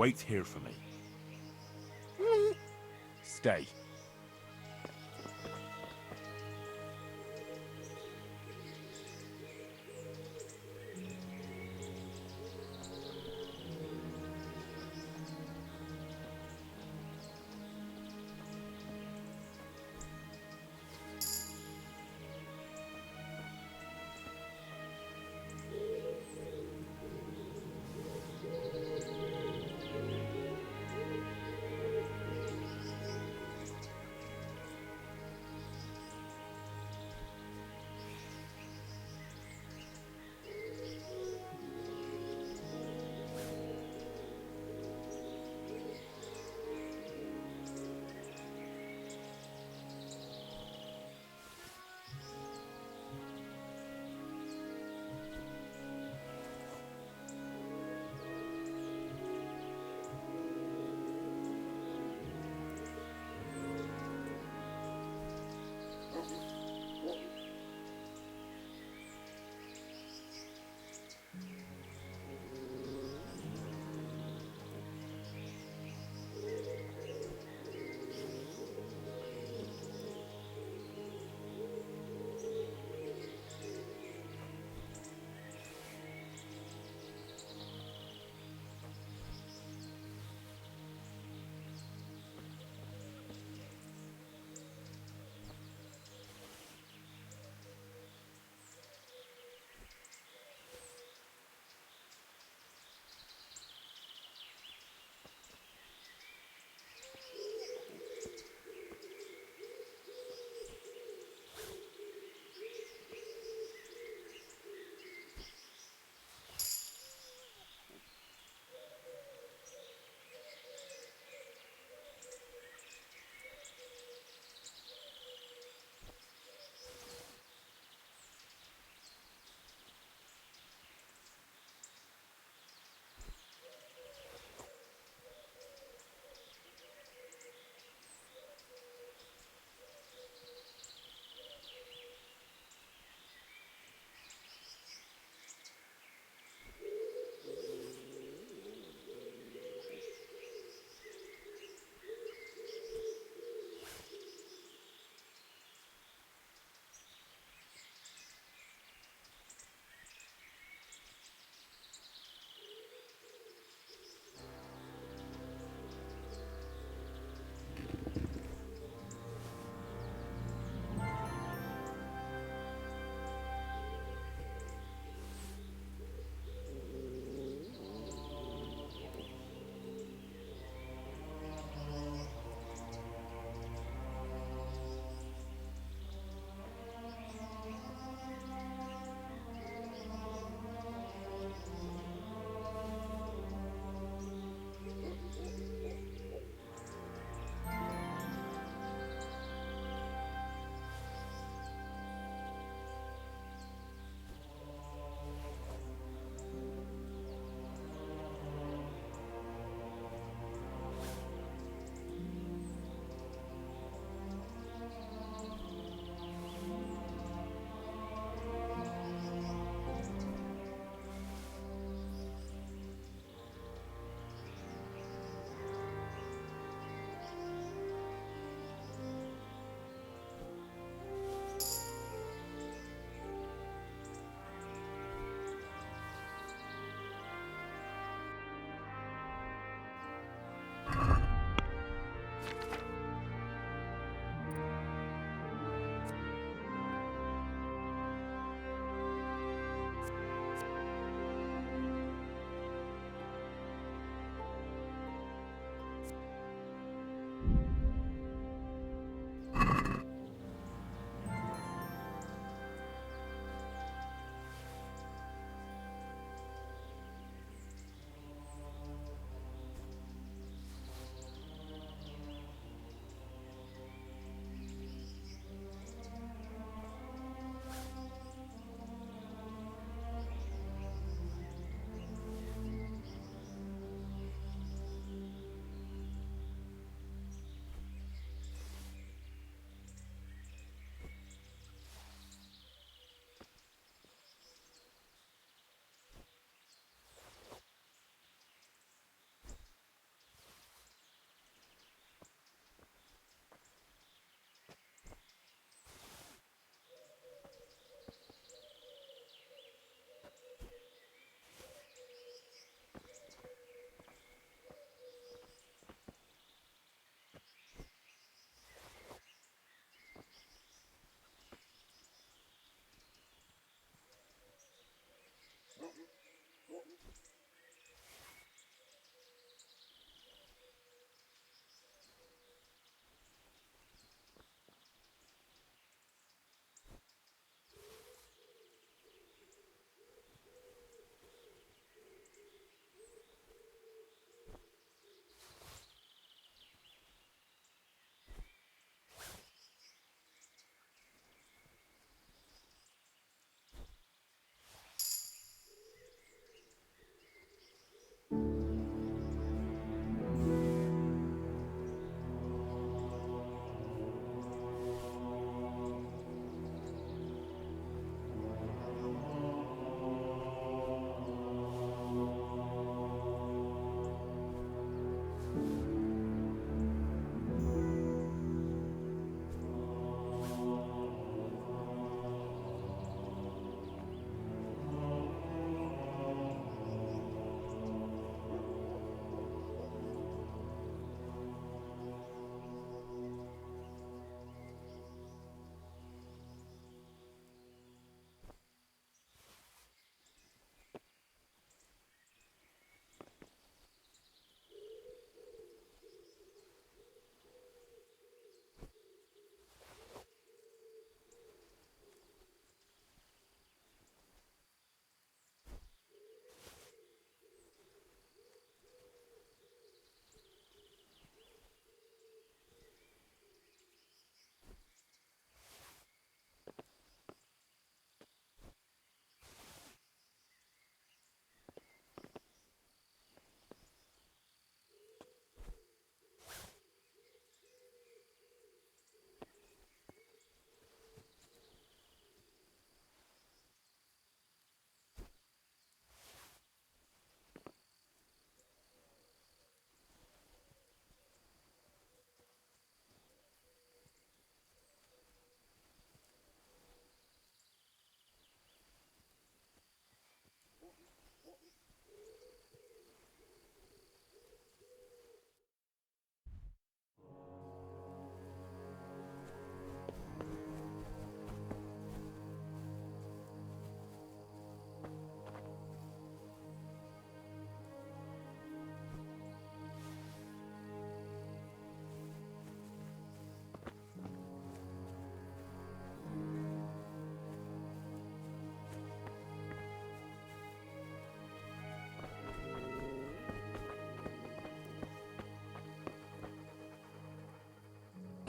Wait here for me. Stay.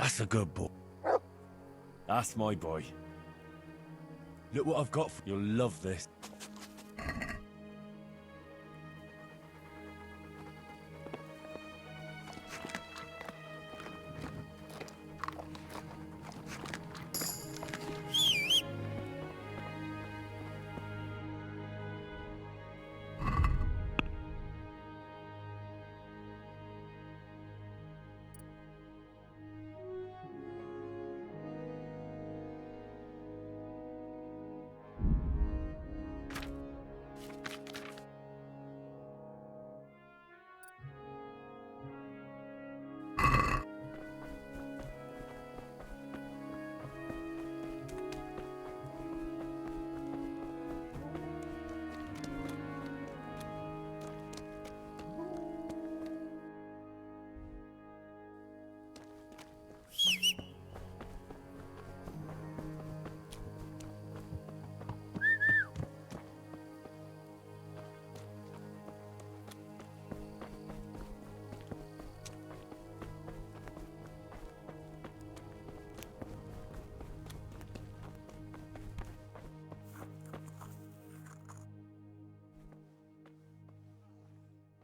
That's a good boy. That's my boy. Look what I've got for you. You'll love this.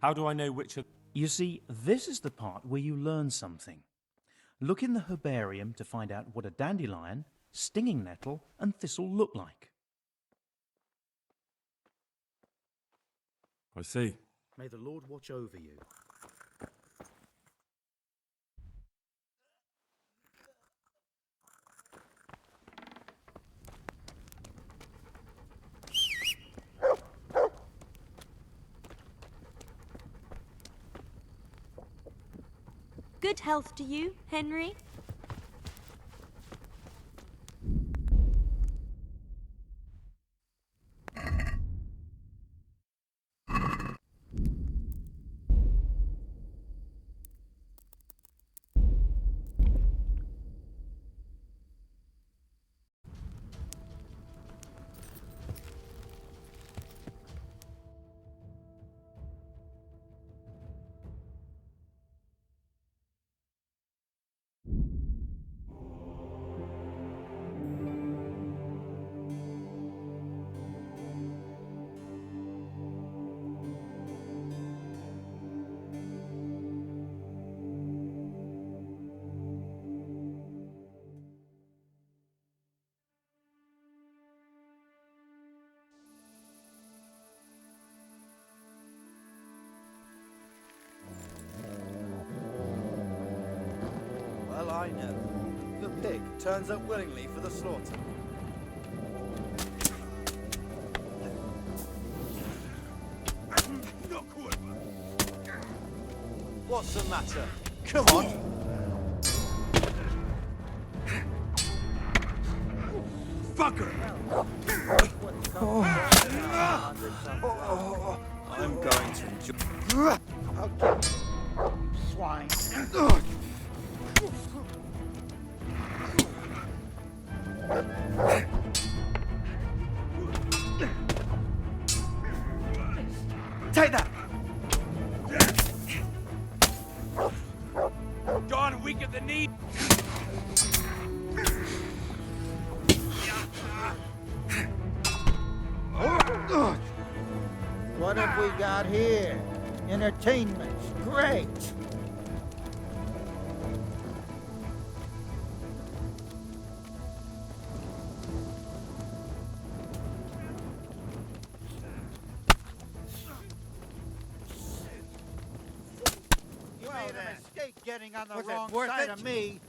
How do I know which of... You see, this is the part where you learn something. Look in the herbarium to find out what a dandelion, stinging nettle, and thistle look like. I see. May the Lord watch over you. Good health to you, Henry. hell I know. The pig turns up willingly for the slaughter. What's the matter? Come on! Fucker! I'm going to enjoy... Swine. Take that! Gone weak at the knee! What have we got here? Entertainment. Great. You made a mistake getting on the wrong side of me.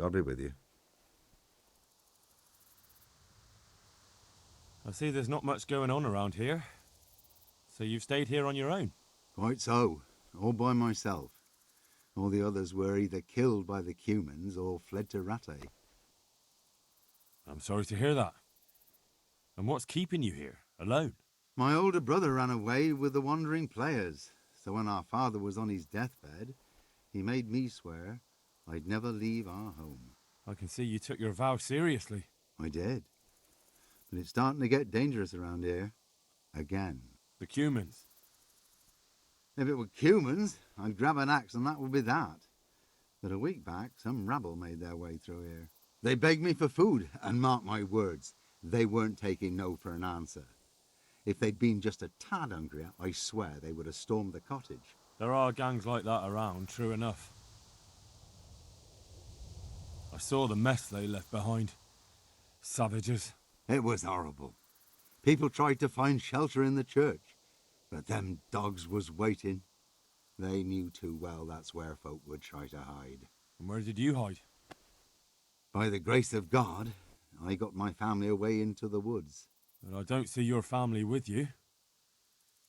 God be with you. I see there's not much going on around here. So you've stayed here on your own? Quite so. All by myself. All the others were either killed by the Cumans or fled to Rattay. I'm sorry to hear that. And what's keeping you here, alone? My older brother ran away with the wandering players, so when our father was on his deathbed, he made me swear I'd never leave our home. I can see you took your vow seriously. I did. But it's starting to get dangerous around here. Again. The Cumans. If it were Cumans, I'd grab an axe and that would be that. But a week back, some rabble made their way through here. They begged me for food, and mark my words, they weren't taking no for an answer. If they'd been just a tad hungrier, I swear they would have stormed the cottage. There are gangs like that around, true enough. I saw the mess they left behind. Savages. It was horrible. People tried to find shelter in the church, but them dogs was waiting. They knew too well that's where folk would try to hide. And where did you hide? By the grace of God, I got my family away into the woods. But I don't see your family with you.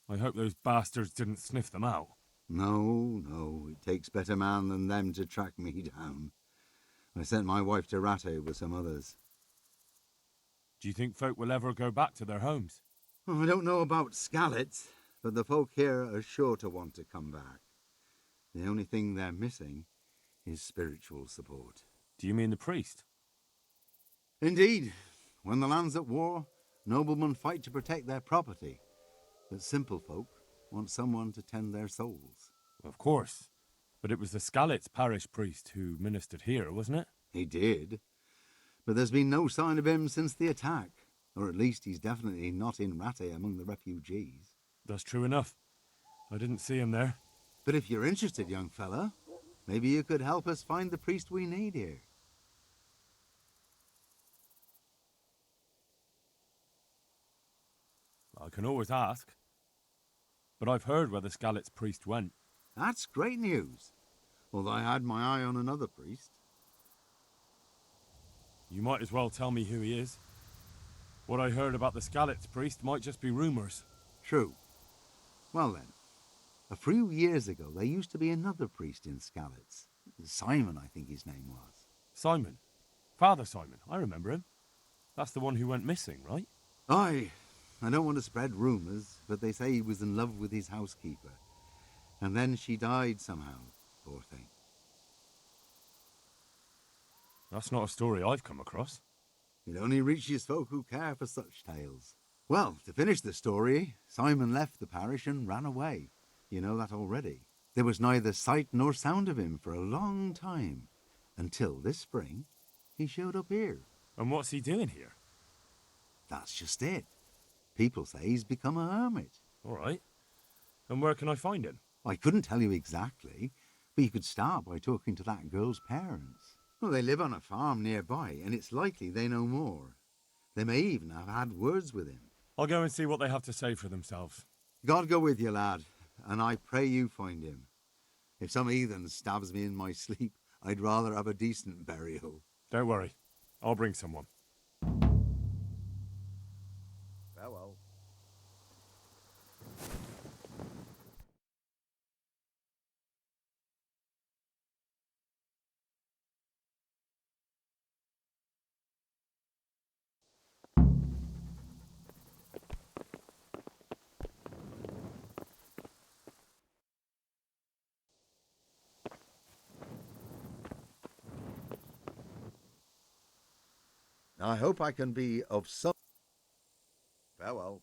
I hope those bastards didn't sniff them out. No, it takes better man than them to track me down. I sent my wife to Rattay with some others. Do you think folk will ever go back to their homes? Oh, I don't know about Scallets, but the folk here are sure to want to come back. The only thing they're missing is spiritual support. Do you mean the priest? Indeed, when the land's at war, noblemen fight to protect their property, but simple folk want someone to tend their souls. Of course. But it was the Skalitz parish priest who ministered here, wasn't it? He did, but there's been no sign of him since the attack, or at least he's definitely not in Rattay among the refugees. That's true enough. I didn't see him there. But if you're interested, young fella, maybe you could help us find the priest we need here. I can always ask. But I've heard where the Skalitz priest went. That's great news, although I had my eye on another priest. You might as well tell me who he is. What I heard about the Skalitz priest might just be rumours. True. Well then, a few years ago there used to be another priest in Skalitz. Simon, I think his name was. Simon. Father Simon, I remember him. That's the one who went missing, right? Aye. I don't want to spread rumours, but they say he was in love with his housekeeper. And then she died somehow, poor thing. That's not a story I've come across. It only reaches folk who care for such tales. Well, to finish the story, Simon left the parish and ran away. You know that already. There was neither sight nor sound of him for a long time, until this spring he showed up here. And what's he doing here? That's just it. People say he's become a hermit. All right. And where can I find him? I couldn't tell you exactly, but you could start by talking to that girl's parents. Well, they live on a farm nearby, and it's likely they know more. They may even have had words with him. I'll go and see what they have to say for themselves. God go with you, lad, and I pray you find him. If some heathen stabs me in my sleep, I'd rather have a decent burial. Don't worry. I'll bring someone. Farewell. I hope I can be of some... Farewell.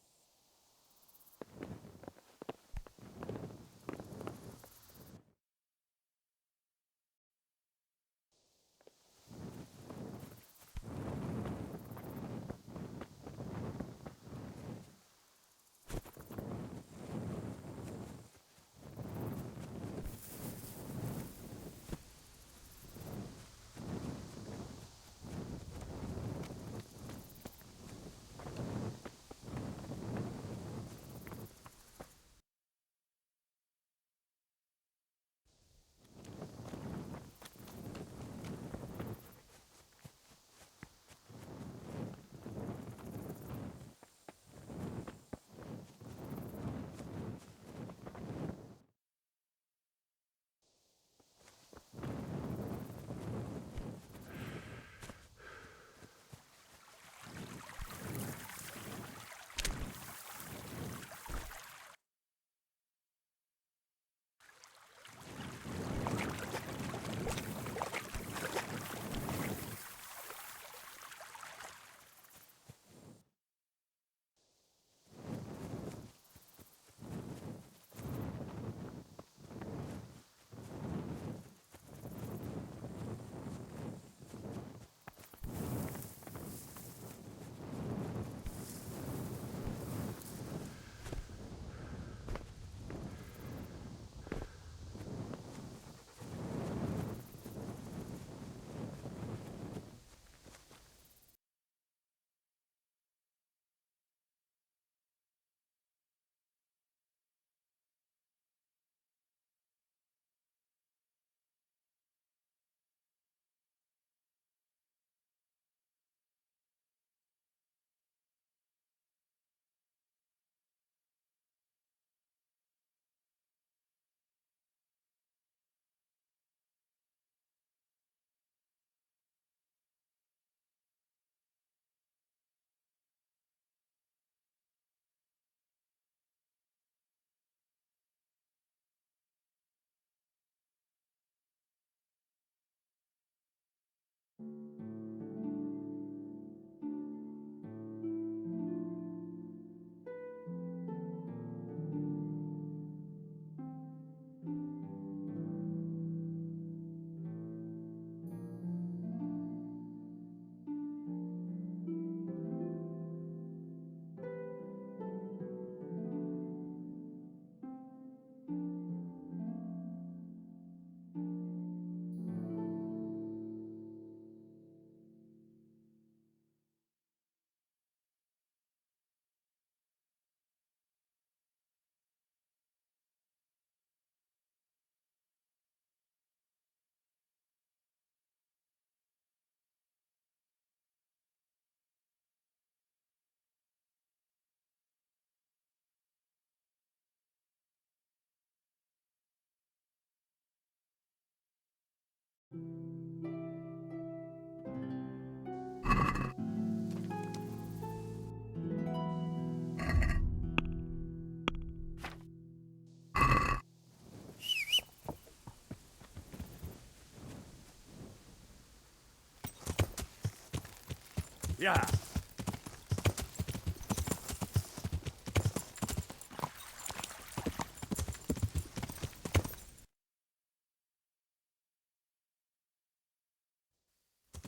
Yeah.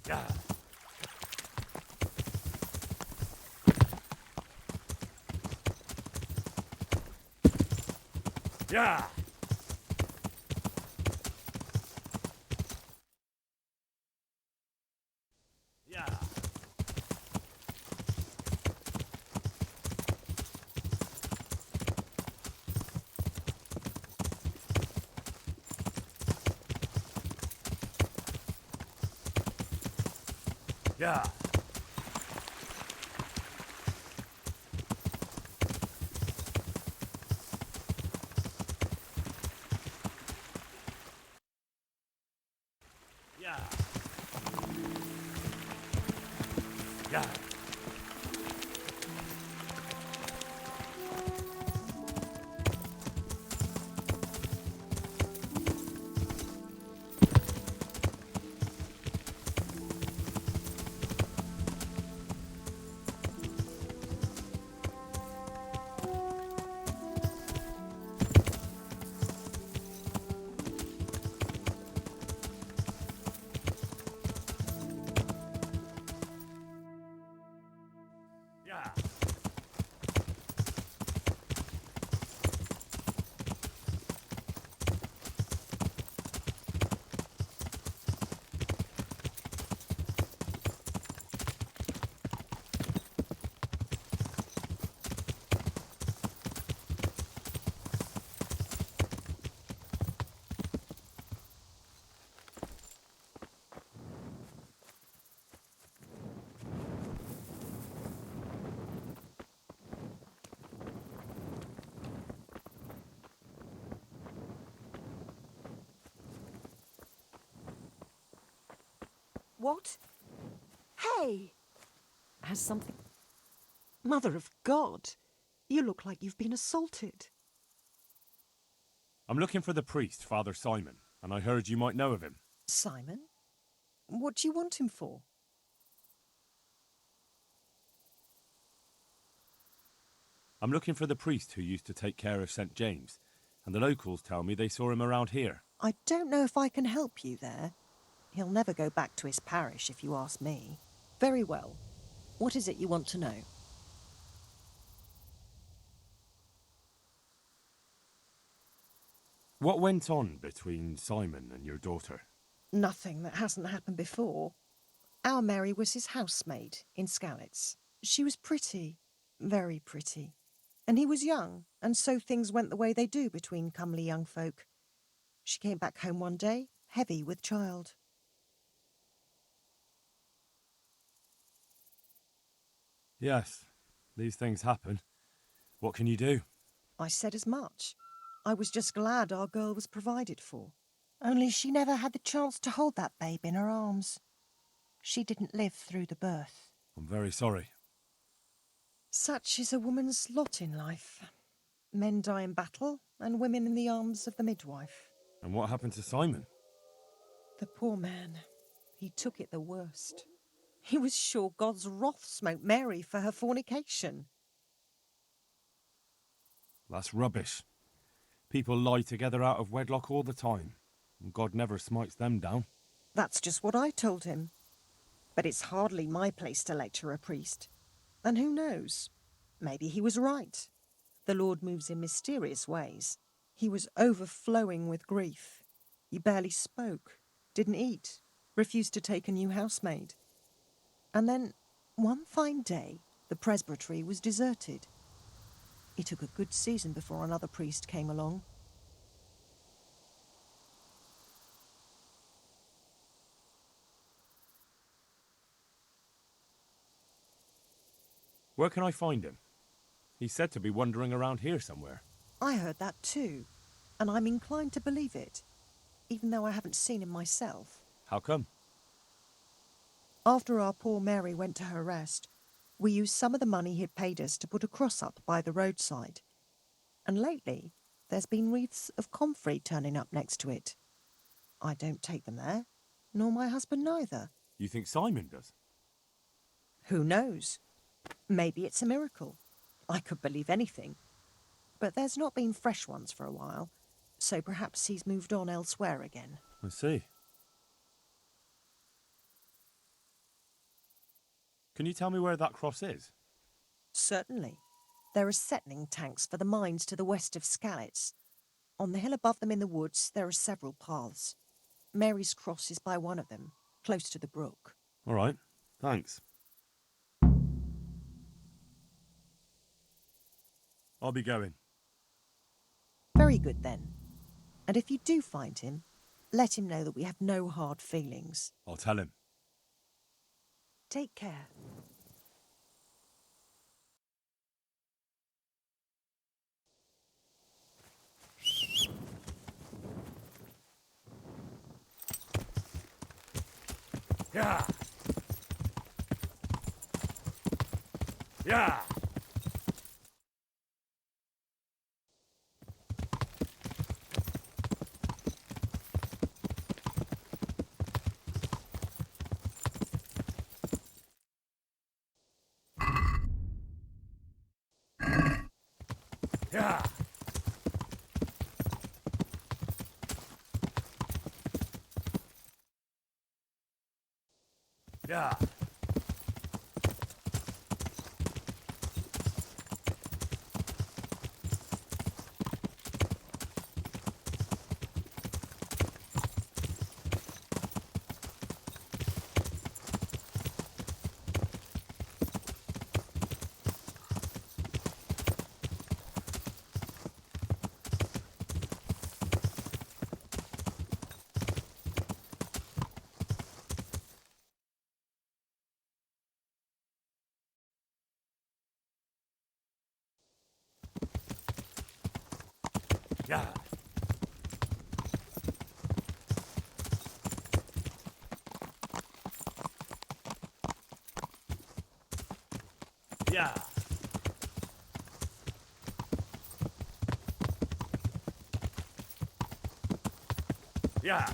Yeah. Yeah. Yeah. Yeah. Yeah. Yeah. Yeah. What? Hey! Has something... Mother of God! You look like you've been assaulted. I'm looking for the priest, Father Simon, and I heard you might know of him. Simon? What do you want him for? I'm looking for the priest who used to take care of St. James, and the locals tell me they saw him around here. I don't know if I can help you there. He'll never go back to his parish, if you ask me. Very well. What is it you want to know? What went on between Simon and your daughter? Nothing that hasn't happened before. Our Mary was his housemaid in Skalitz. She was pretty, very pretty. And he was young, and so things went the way they do between comely young folk. She came back home one day, heavy with child. Yes, these things happen. What can you do? I said as much. I was just glad our girl was provided for. Only she never had the chance to hold that babe in her arms. She didn't live through the birth. I'm very sorry. Such is a woman's lot in life. Men die in battle, and women in the arms of the midwife. And what happened to Simon? The poor man, he took it the worst. He was sure God's wrath smote Mary for her fornication. That's rubbish. People lie together out of wedlock all the time, and God never smites them down. That's just what I told him. But it's hardly my place to lecture a priest. And who knows? Maybe he was right. The Lord moves in mysterious ways. He was overflowing with grief. He barely spoke, didn't eat, refused to take a new housemaid. And then, one fine day, the presbytery was deserted. It took a good season before another priest came along. Where can I find him? He's said to be wandering around here somewhere. I heard that too, and I'm inclined to believe it, even though I haven't seen him myself. How come? After our poor Mary went to her rest, we used some of the money he'd paid us to put a cross up by the roadside. And lately, there's been wreaths of comfrey turning up next to it. I don't take them there, nor my husband neither. You think Simon does? Who knows? Maybe it's a miracle. I could believe anything. But there's not been fresh ones for a while, so perhaps he's moved on elsewhere again. I see. Can you tell me where that cross is? Certainly. There are settling tanks for the mines to the west of Skalitz. On the hill above them in the woods, there are several paths. Mary's Cross is by one of them, close to the brook. All right, thanks. I'll be going. Very good then. And if you do find him, let him know that we have no hard feelings. I'll tell him. Take care. Yeah. Yeah. Yeah. Yeah. Yeah. Yeah. Yeah.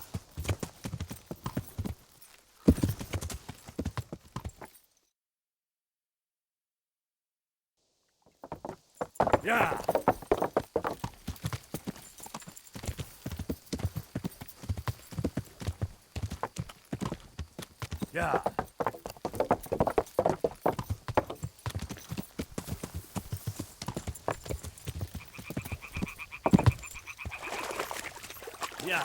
Yeah. Yeah. Yeah.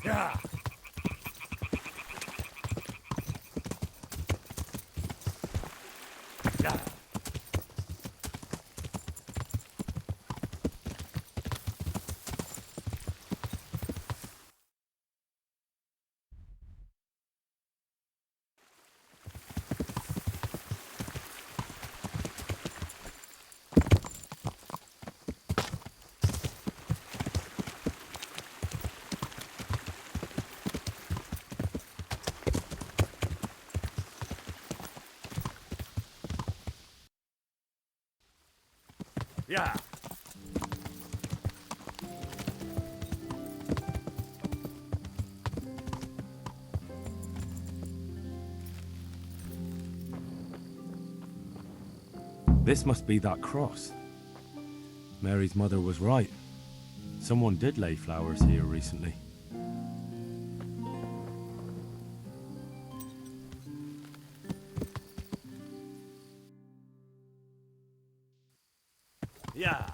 Yeah. Yeah. Yeah. This must be that cross. Mary's mother was right. Someone did lay flowers here recently. Yeah.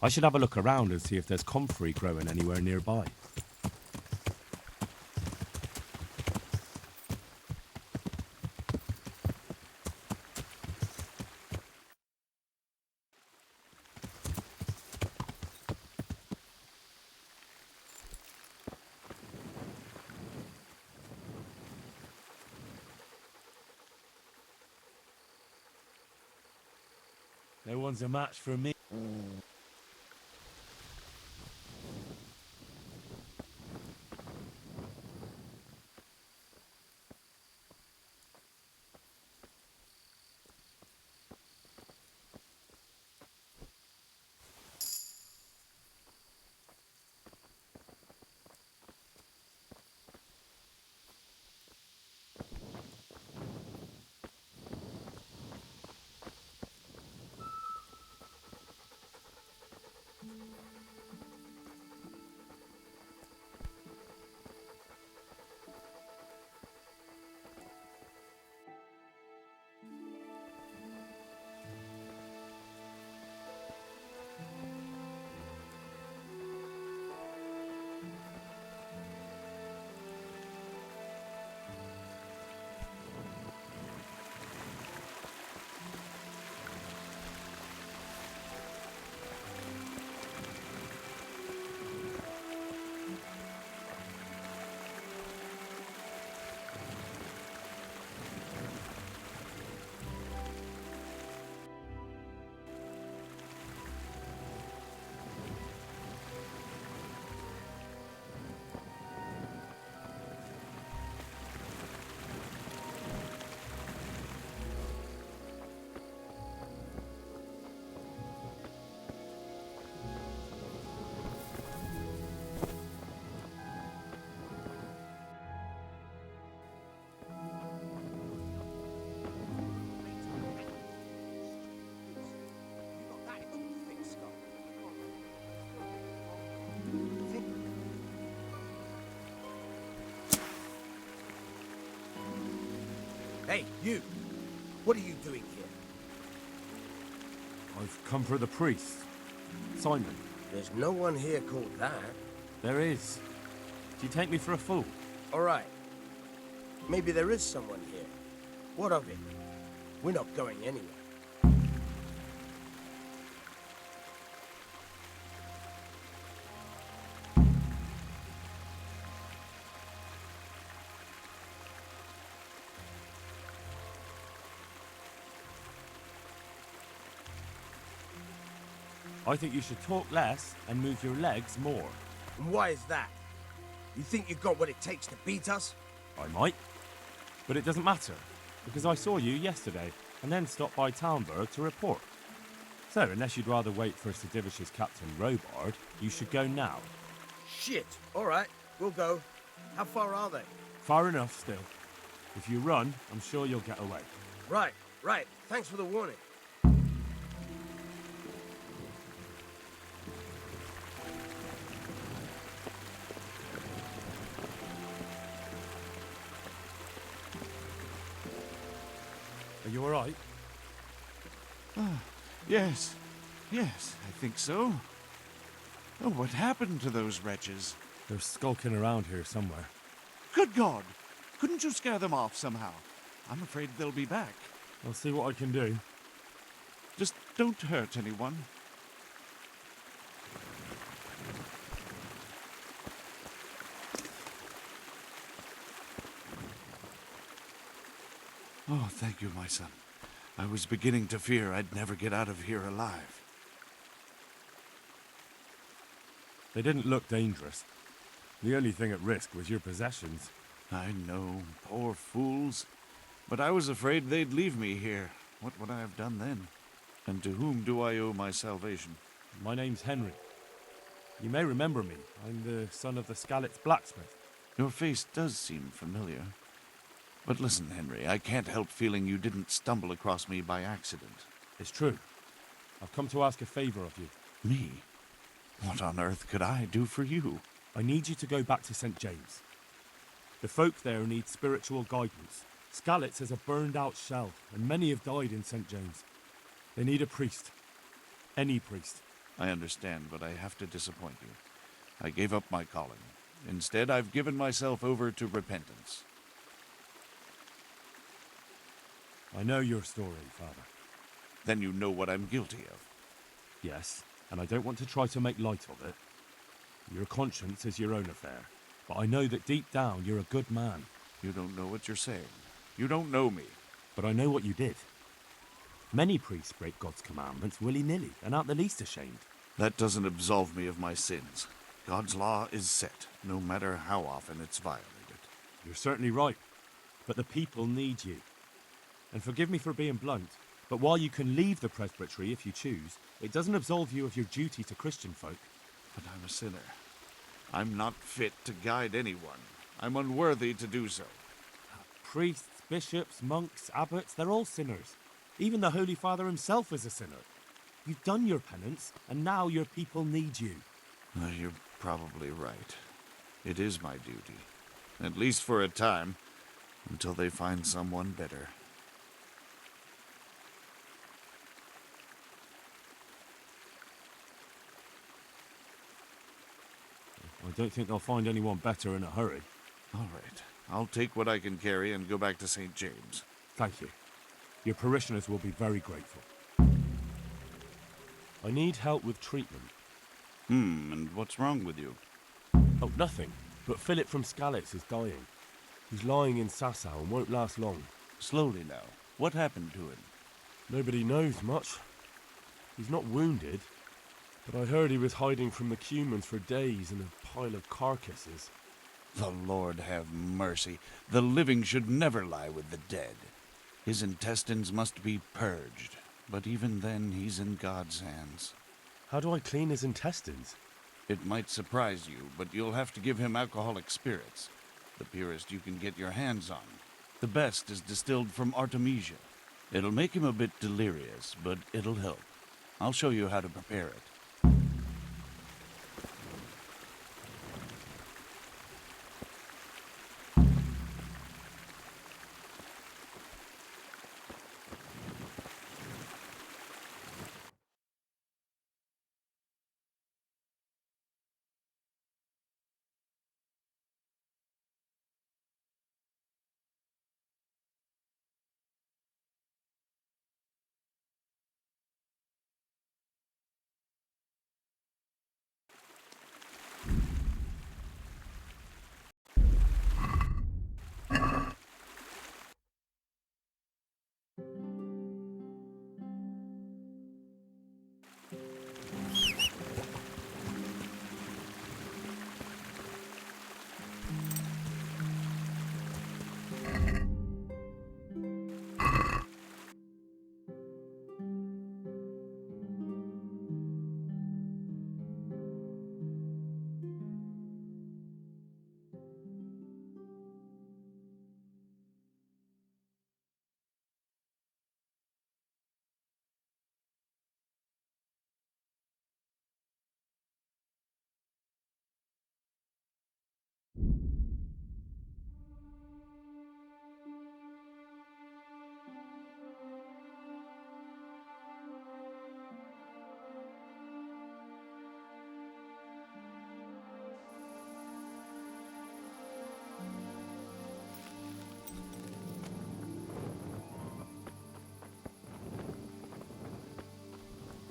I should have a look around and see if there's comfrey growing anywhere nearby. No one's a match for me. Hey, you! What are you doing here? I've come for the priest. Simon. There's no one here called that. There is. Do you take me for a fool? All right. Maybe there is someone here. What of it? We're not going anywhere. I think you should talk less and move your legs more. And why is that? You think you've got what it takes to beat us? I might. But it doesn't matter, because I saw you yesterday, and then stopped by Talmberg to report. So, unless you'd rather wait for Sedivish's Captain Robard, you should go now. Shit! All right, we'll go. How far are they? Far enough, still. If you run, I'm sure you'll get away. Right. Thanks for the warning. Are you alright? Yes, I think so. Oh, what happened to those wretches? They're skulking around here somewhere. Good God! Couldn't you scare them off somehow? I'm afraid they'll be back. I'll see what I can do. Just don't hurt anyone. Oh, thank you, my son. I was beginning to fear I'd never get out of here alive. They didn't look dangerous. The only thing at risk was your possessions. I know, poor fools. But I was afraid they'd leave me here. What would I have done then? And to whom do I owe my salvation? My name's Henry. You may remember me. I'm the son of the Skalitz blacksmith. Your face does seem familiar. But listen, Henry, I can't help feeling you didn't stumble across me by accident. It's true. I've come to ask a favor of you. Me? What on earth could I do for you? I need you to go back to St. James. The folk there need spiritual guidance. Skalitz is a burned-out shell, and many have died in St. James. They need a priest. Any priest. I understand, but I have to disappoint you. I gave up my calling. Instead, I've given myself over to repentance. I know your story, Father. Then you know what I'm guilty of. Yes, and I don't want to try to make light of it. Your conscience is your own affair, but I know that deep down you're a good man. You don't know what you're saying. You don't know me. But I know what you did. Many priests break God's commandments willy-nilly and aren't the least ashamed. That doesn't absolve me of my sins. God's law is set, no matter how often it's violated. You're certainly right, but the people need you. And forgive me for being blunt, but while you can leave the presbytery if you choose, it doesn't absolve you of your duty to Christian folk. But I'm a sinner. I'm not fit to guide anyone. I'm unworthy to do so. Priests, bishops, monks, abbots, they're all sinners. Even the Holy Father himself is a sinner. You've done your penance, and now your people need you. You're probably right. It is my duty. At least for a time, until they find someone better. I don't think they'll find anyone better in a hurry. All right. I'll take what I can carry and go back to St. James. Thank you. Your parishioners will be very grateful. I need help with treatment. And what's wrong with you? Oh, nothing. But Philip from Skalitz is dying. He's lying in Sasau and won't last long. Slowly now. What happened to him? Nobody knows much. He's not wounded, but I heard he was hiding from the Cumans for days in a pile of carcasses. The Lord have mercy. The living should never lie with the dead. His intestines must be purged, but even then he's in God's hands. How do I clean his intestines? It might surprise you, but you'll have to give him alcoholic spirits. The purest you can get your hands on. The best is distilled from Artemisia. It'll make him a bit delirious, but it'll help. I'll show you how to prepare it.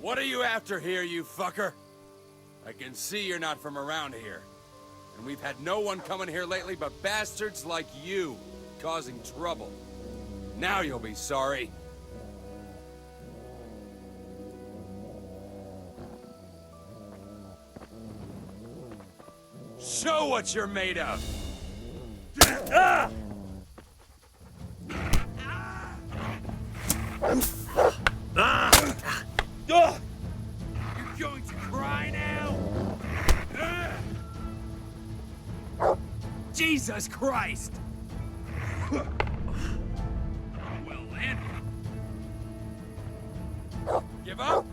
What are you after here, you fucker? I can see you're not from around here. And we've had no one coming here lately but bastards like you, causing trouble. Now you'll be sorry. Show what you're made of! Ah! You're going to cry now? Jesus Christ! Well then. Give up?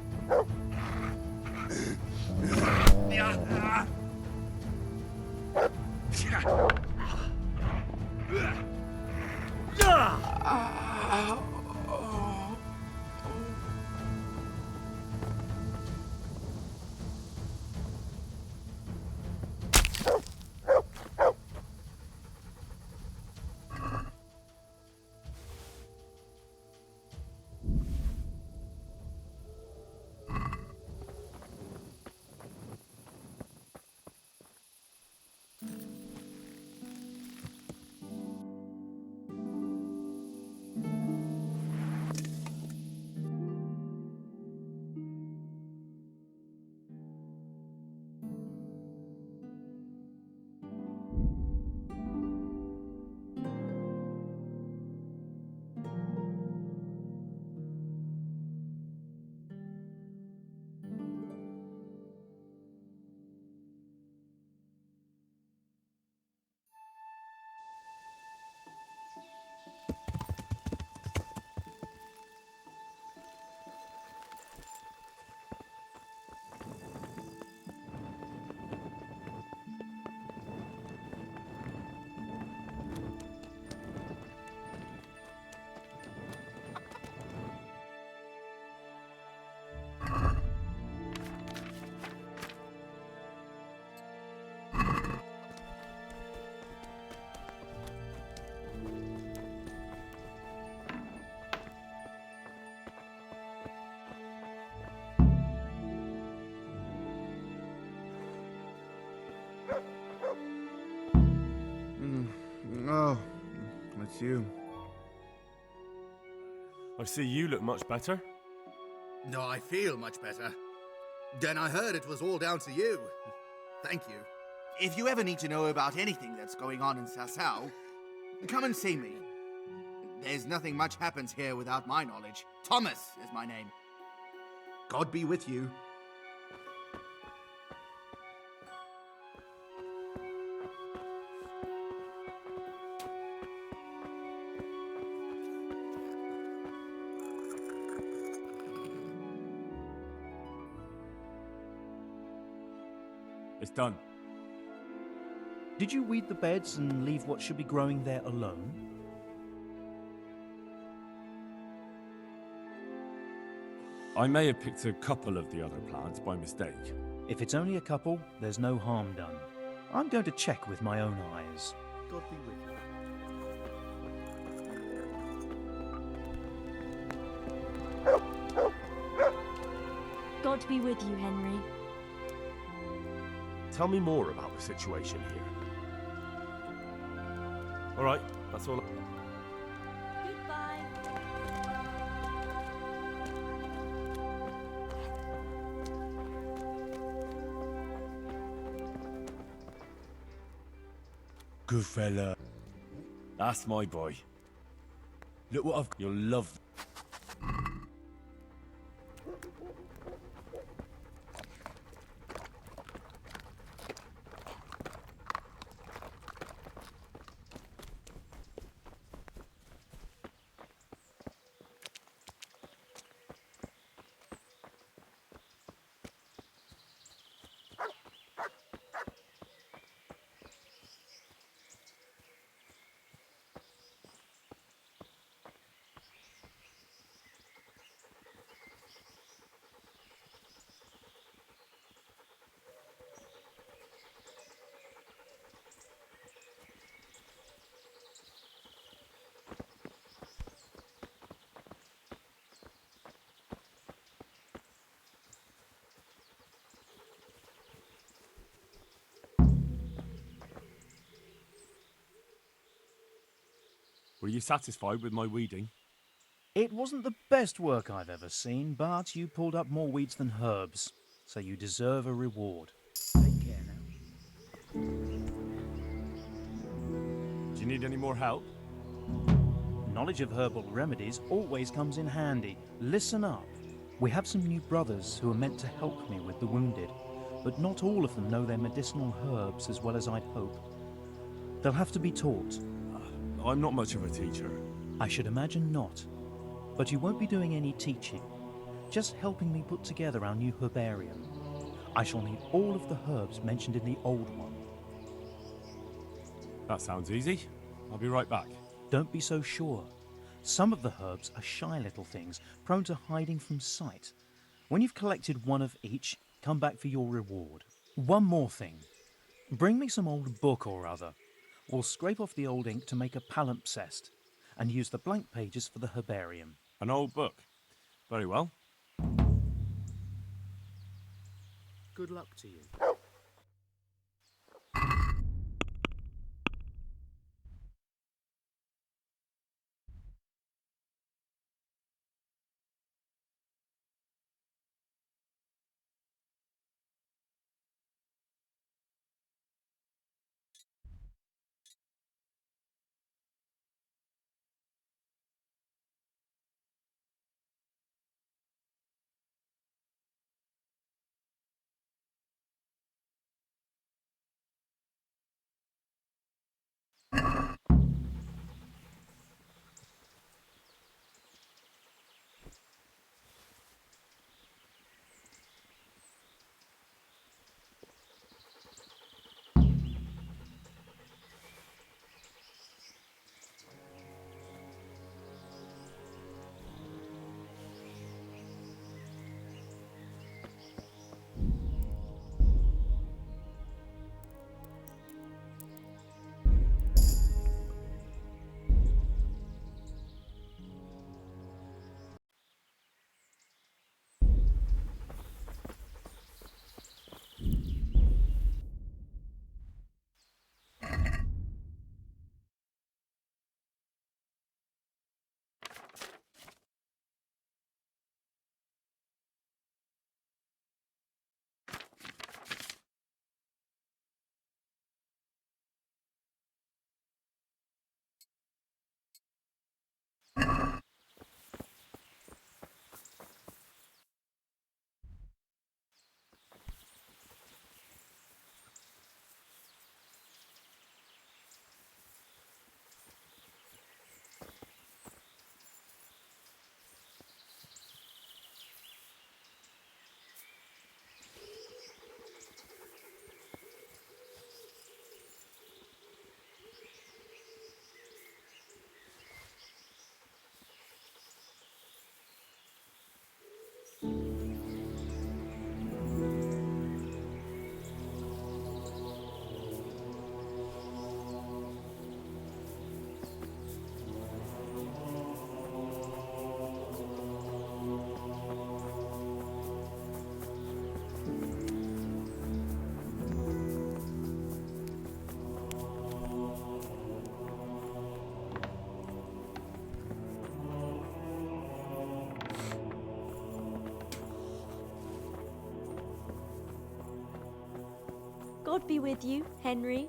Oh, it's you. I see you look much better. No, I feel much better. Then I heard it was all down to you. Thank you. If you ever need to know about anything that's going on in Sasau, come and see me. There's nothing much happens here without my knowledge. Thomas is my name. God be with you. It's done. Did you weed the beds and leave what should be growing there alone? I may have picked a couple of the other plants by mistake. If it's only a couple, there's no harm done. I'm going to check with my own eyes. God be with you. God be with you, Henry. Tell me more about the situation here. All right, that's all. Goodbye. Good fella. That's my boy. Look what I've... You'll love... Were you satisfied with my weeding? It wasn't the best work I've ever seen, but you pulled up more weeds than herbs, so you deserve a reward. Take care now. Do you need any more help? Knowledge of herbal remedies always comes in handy. Listen up. We have some new brothers who are meant to help me with the wounded, but not all of them know their medicinal herbs as well as I'd hope. They'll have to be taught. I'm not much of a teacher. I should imagine not. But you won't be doing any teaching, just helping me put together our new herbarium. I shall need all of the herbs mentioned in the old one. That sounds easy. I'll be right back. Don't be so sure. Some of the herbs are shy little things, prone to hiding from sight. When you've collected one of each, come back for your reward. One more thing. Bring me some old book or other. We'll scrape off the old ink to make a palimpsest, and use the blank pages for the herbarium. An old book. Very well. Good luck to you. God be with you, Henry.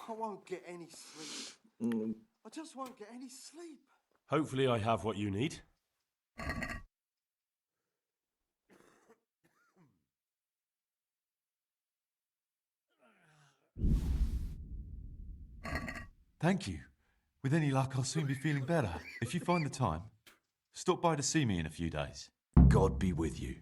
I won't get any sleep. I just won't get any sleep. Hopefully I have what you need. Thank you. With any luck, I'll soon be feeling better. If you find the time, stop by to see me in a few days. God be with you.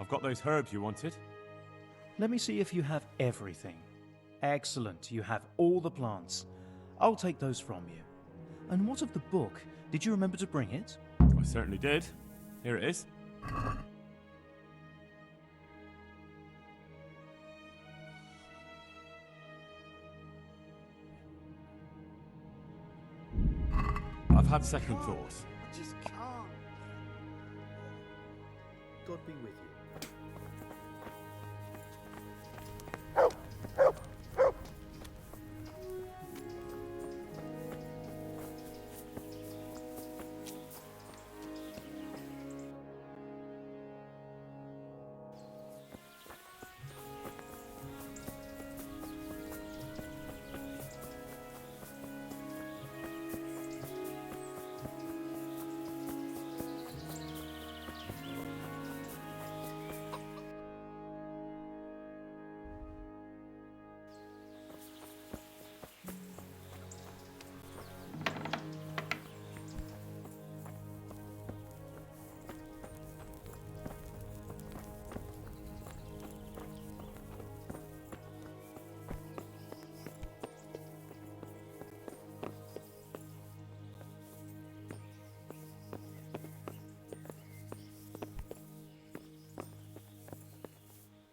I've got those herbs you wanted. Let me see if you have everything. Excellent, you have all the plants. I'll take those from you. And what of the book? Did you remember to bring it? I certainly did. Here it is. I've had second thoughts. I just can't. God be with you.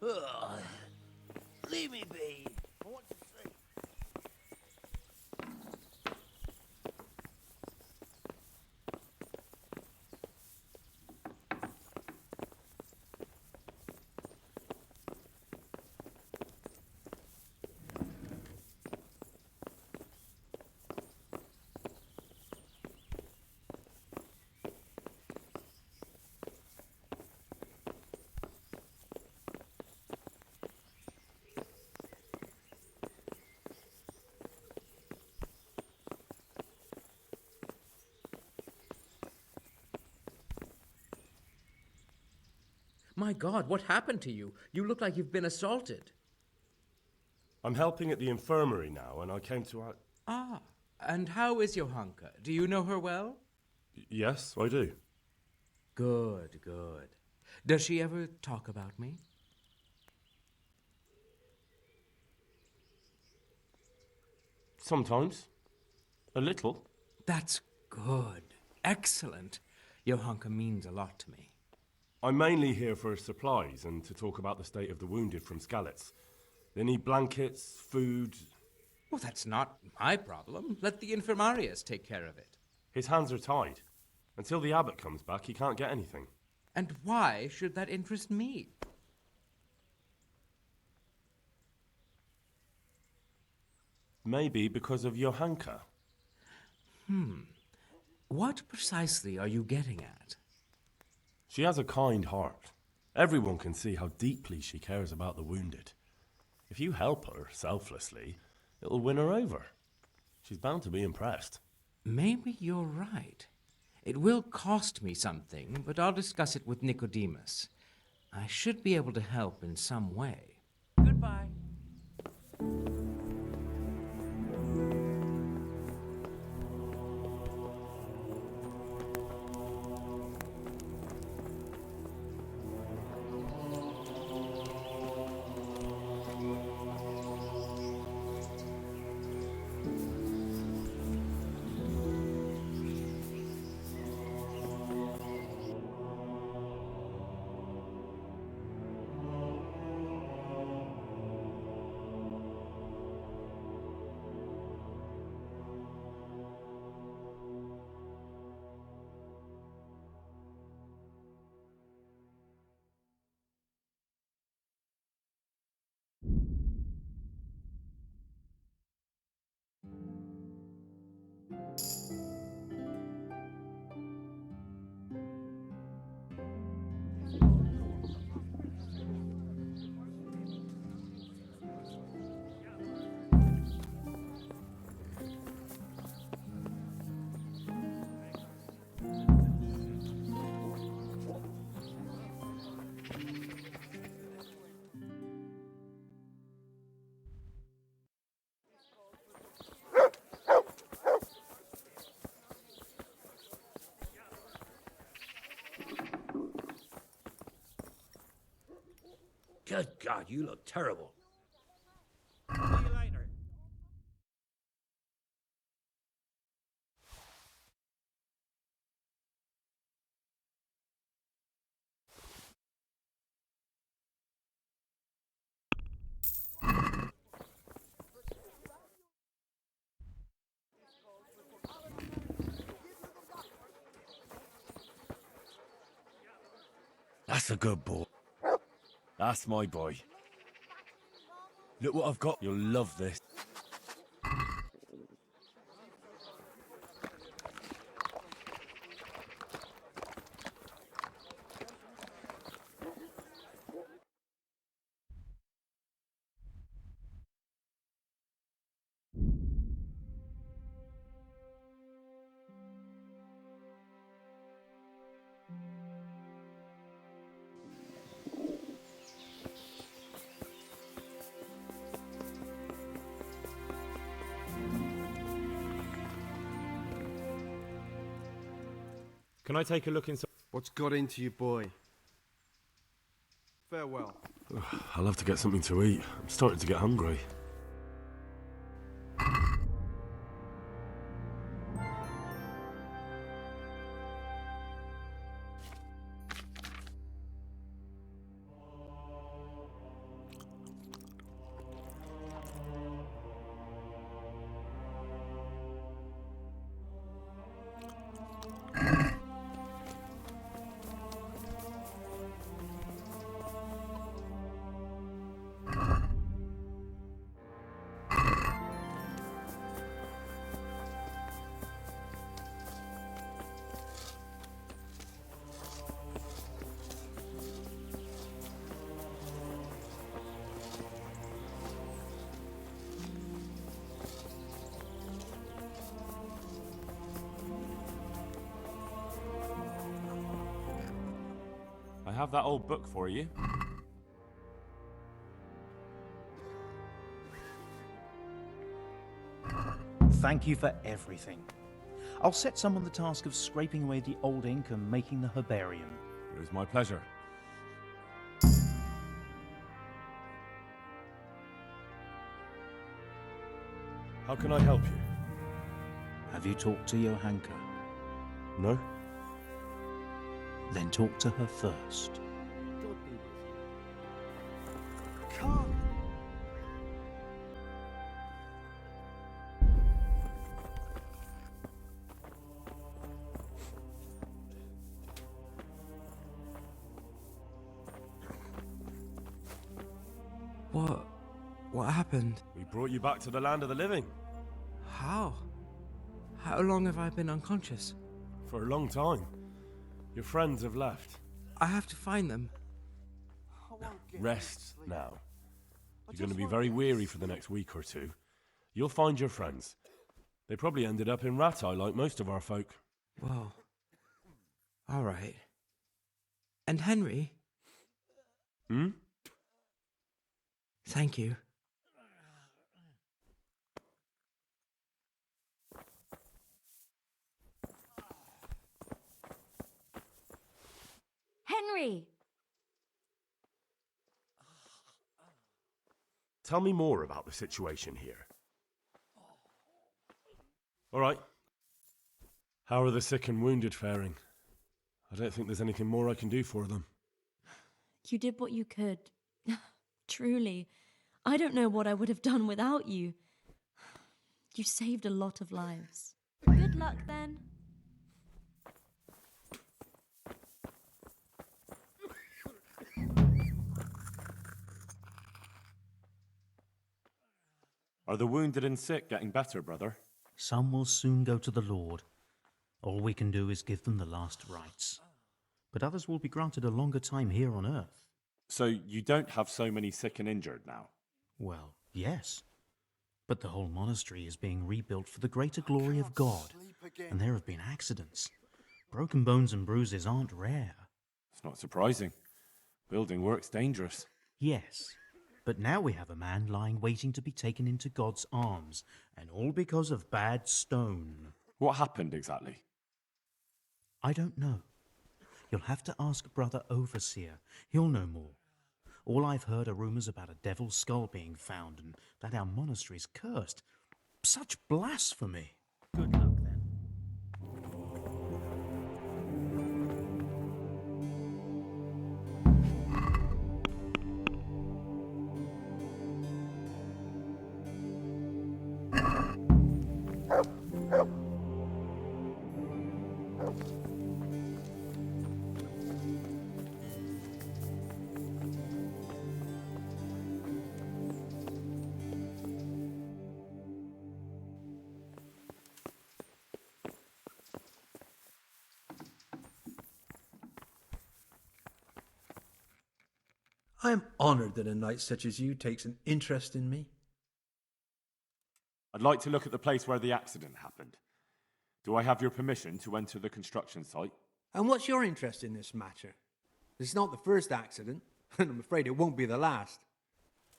Ugh. Leave me be. I want to sleep. My God, what happened to you? You look like you've been assaulted. I'm helping at the infirmary now, and I came to... Ah, and how is Johanka? Do you know her well? Yes, I do. Good, good. Does she ever talk about me? Sometimes. A little. That's good. Excellent. Johanka means a lot to me. I'm mainly here for supplies and to talk about the state of the wounded from Skalitz. They need blankets, food... Well, that's not my problem. Let the infirmarius take care of it. His hands are tied. Until the abbot comes back, he can't get anything. And why should that interest me? Maybe because of Johanka. What precisely are you getting at? She has a kind heart. Everyone can see how deeply she cares about the wounded. If you help her selflessly, it'll win her over. She's bound to be impressed. Maybe you're right. It will cost me something, but I'll discuss it with Nicodemus. I should be able to help in some way. Goodbye. Good God, you look terrible. See you later. That's a good boy. That's my boy. Look what I've got. You'll love this. Can I take a look inside? What's got into you, boy? Farewell. I'll have to get something to eat. I'm starting to get hungry. I have that old book for you. Thank you for everything. I'll set someone the task of scraping away the old ink and making the herbarium. It was my pleasure. How can I help you? Have you talked to Johanka? No? Then talk to her first. What happened? We brought you back to the land of the living. How? How long have I been unconscious? For a long time. Your friends have left. I have to find them. Rest now. You're going to be very weary for the next week or two. You'll find your friends. They probably ended up in Ratai like most of our folk. Well, all right. And Henry? Hmm? Thank you. Henry! Tell me more about the situation here. All right. How are the sick and wounded faring? I don't think there's anything more I can do for them. You did what you could. Truly. I don't know what I would have done without you. You saved a lot of lives. Good luck then. Are the wounded and sick getting better, brother? Some will soon go to the Lord. All we can do is give them the last rites. But others will be granted a longer time here on Earth. So you don't have so many sick and injured now? Well, yes. But the whole monastery is being rebuilt for the greater glory of God. And there have been accidents. Broken bones and bruises aren't rare. It's not surprising. Building work's dangerous. Yes. But now we have a man lying waiting to be taken into God's arms. And all because of bad stone. What happened exactly? I don't know. You'll have to ask Brother Overseer. He'll know more. All I've heard are rumours about a devil's skull being found and that our monastery's cursed. Such blasphemy. Good luck then. I am honoured that a knight such as you takes an interest in me. I'd like to look at the place where the accident happened. Do I have your permission to enter the construction site? And what's your interest in this matter? It's not the first accident, and I'm afraid it won't be the last.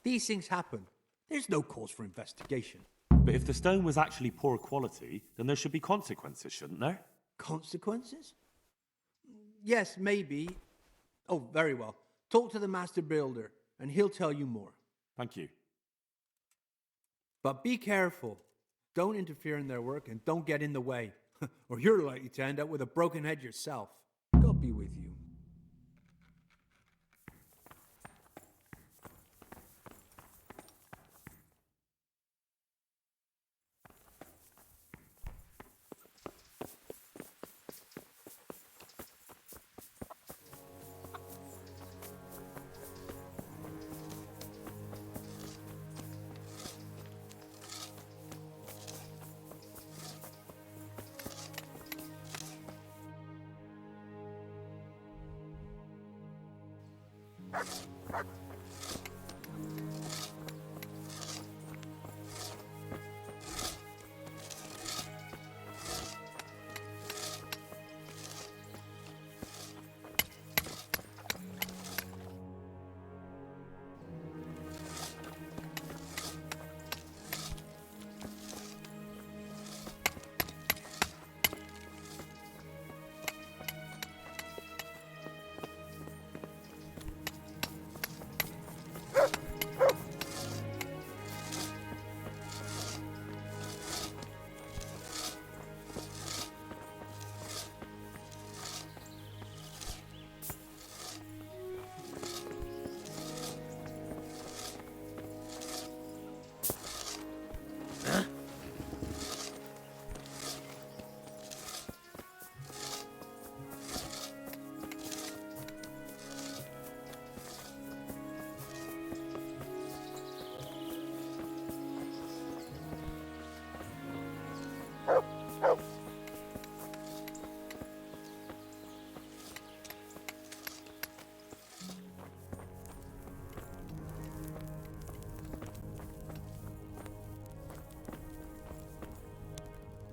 These things happen. There's no cause for investigation. But if the stone was actually poor quality, then there should be consequences, shouldn't there? Consequences? Yes, maybe. Oh, very well. Talk to the master builder, and he'll tell you more. Thank you. But be careful. Don't interfere in their work, and don't get in the way, or you're likely to end up with a broken head yourself. God be with you.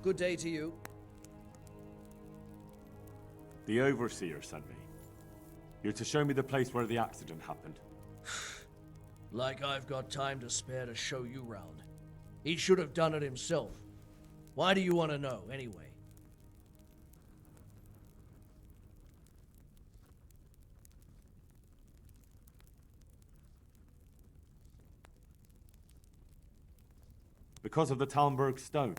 Good day to you. The Overseer sent me. You're to show me the place where the accident happened. Like I've got time to spare to show you round. He should have done it himself. Why do you want to know, anyway? Because of the Talmberg stone.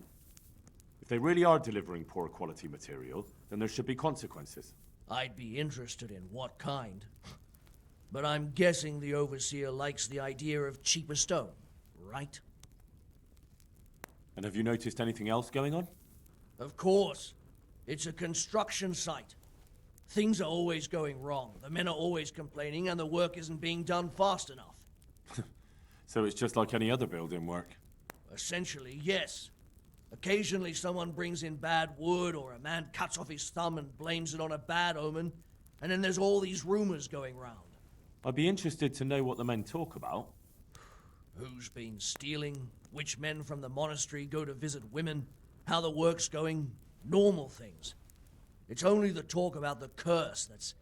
If they really are delivering poor quality material, then there should be consequences. I'd be interested in what kind. But I'm guessing the Overseer likes the idea of cheaper stone, right? And have you noticed anything else going on? Of course. It's a construction site. Things are always going wrong. The men are always complaining, and the work isn't being done fast enough. So it's just like any other building work? Essentially, yes. Occasionally someone brings in bad wood, or a man cuts off his thumb and blames it on a bad omen, and then there's all these rumors going round. I'd be interested to know what the men talk about. Who's been stealing, which men from the monastery go to visit women, how the work's going, normal things. It's only the talk about the curse that's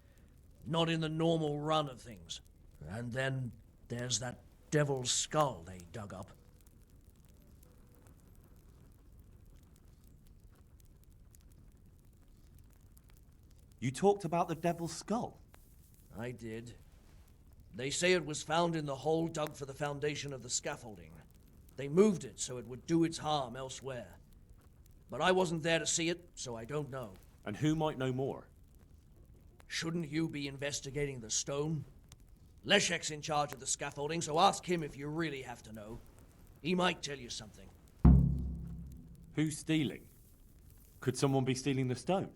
not in the normal run of things. And then there's that devil's skull they dug up. You talked about the devil's skull? I did. They say it was found in the hole dug for the foundation of the scaffolding. They moved it so it would do its harm elsewhere. But I wasn't there to see it, so I don't know. And who might know more? Shouldn't you be investigating the stone? Leszek's in charge of the scaffolding, so ask him if you really have to know. He might tell you something. Who's stealing? Could someone be stealing the stone?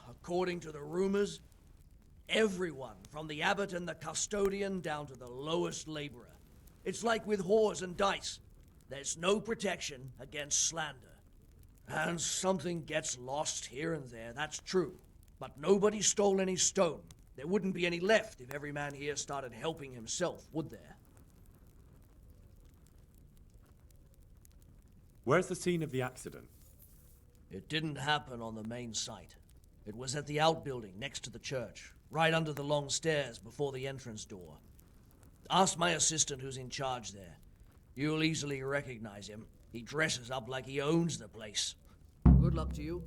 According to the rumors, everyone, from the abbot and the custodian down to the lowest laborer. It's like with whores and dice. There's no protection against slander. And something gets lost here and there, that's true. But nobody stole any stone. There wouldn't be any left if every man here started helping himself, would there? Where's the scene of the accident? It didn't happen on the main site. It was at the outbuilding next to the church, right under the long stairs before the entrance door. Ask my assistant who's in charge there. You'll easily recognize him. He dresses up like he owns the place. Good luck to you.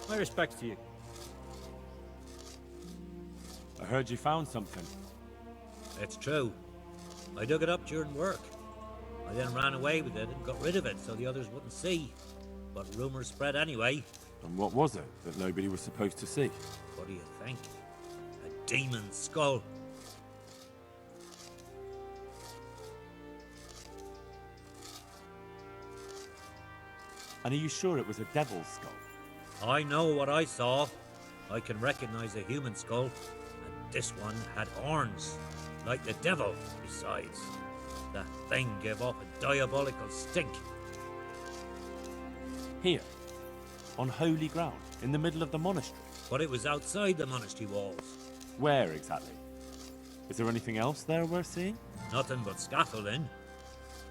My respects to you. I heard you found something. It's true. I dug it up during work. I then ran away with it and got rid of it so the others wouldn't see. But rumors spread anyway. And what was it that nobody was supposed to see? What do you think? A demon skull. And are you sure it was a devil's skull? I know what I saw. I can recognize a human skull, and this one had horns, like the devil, besides. That thing gave off a diabolical stink. Here, on holy ground, in the middle of the monastery. But it was outside the monastery walls. Where exactly? Is there anything else there worth seeing? Nothing but scaffolding.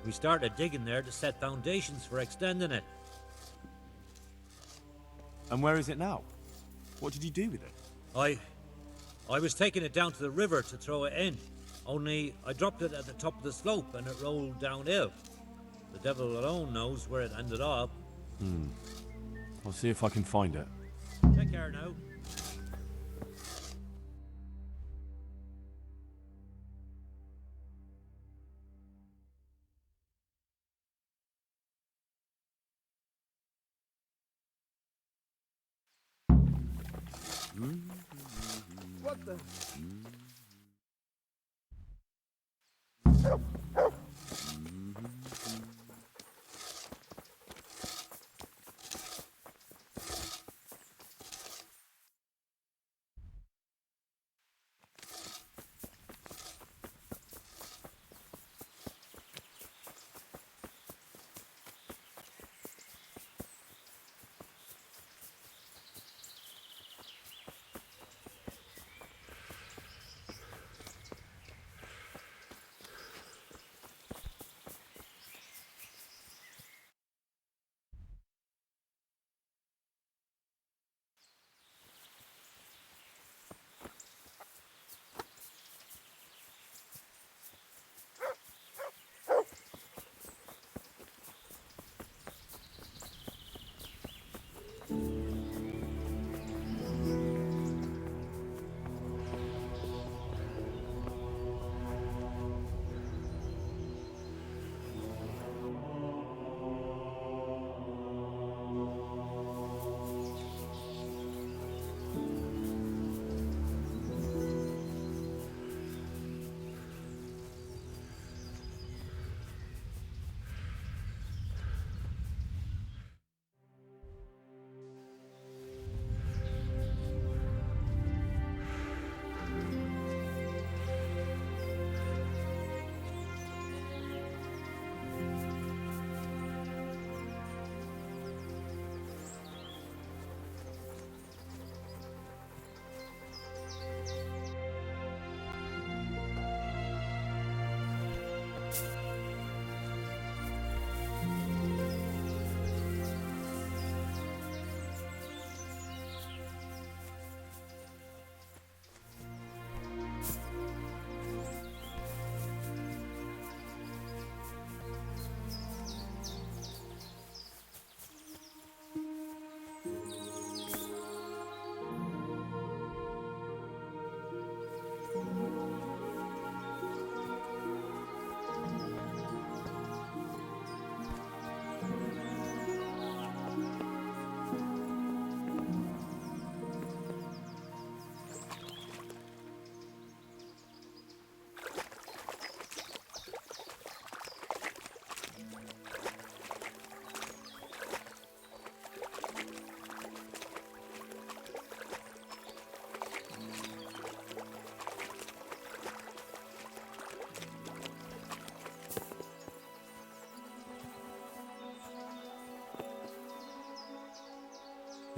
We started digging there to set foundations for extending it. And where is it now? What did you do with it? I was taking it down to the river to throw it in. Only I dropped it at the top of the slope and it rolled downhill. The devil alone knows where it ended up. I'll see if I can find it. Take care now. What the?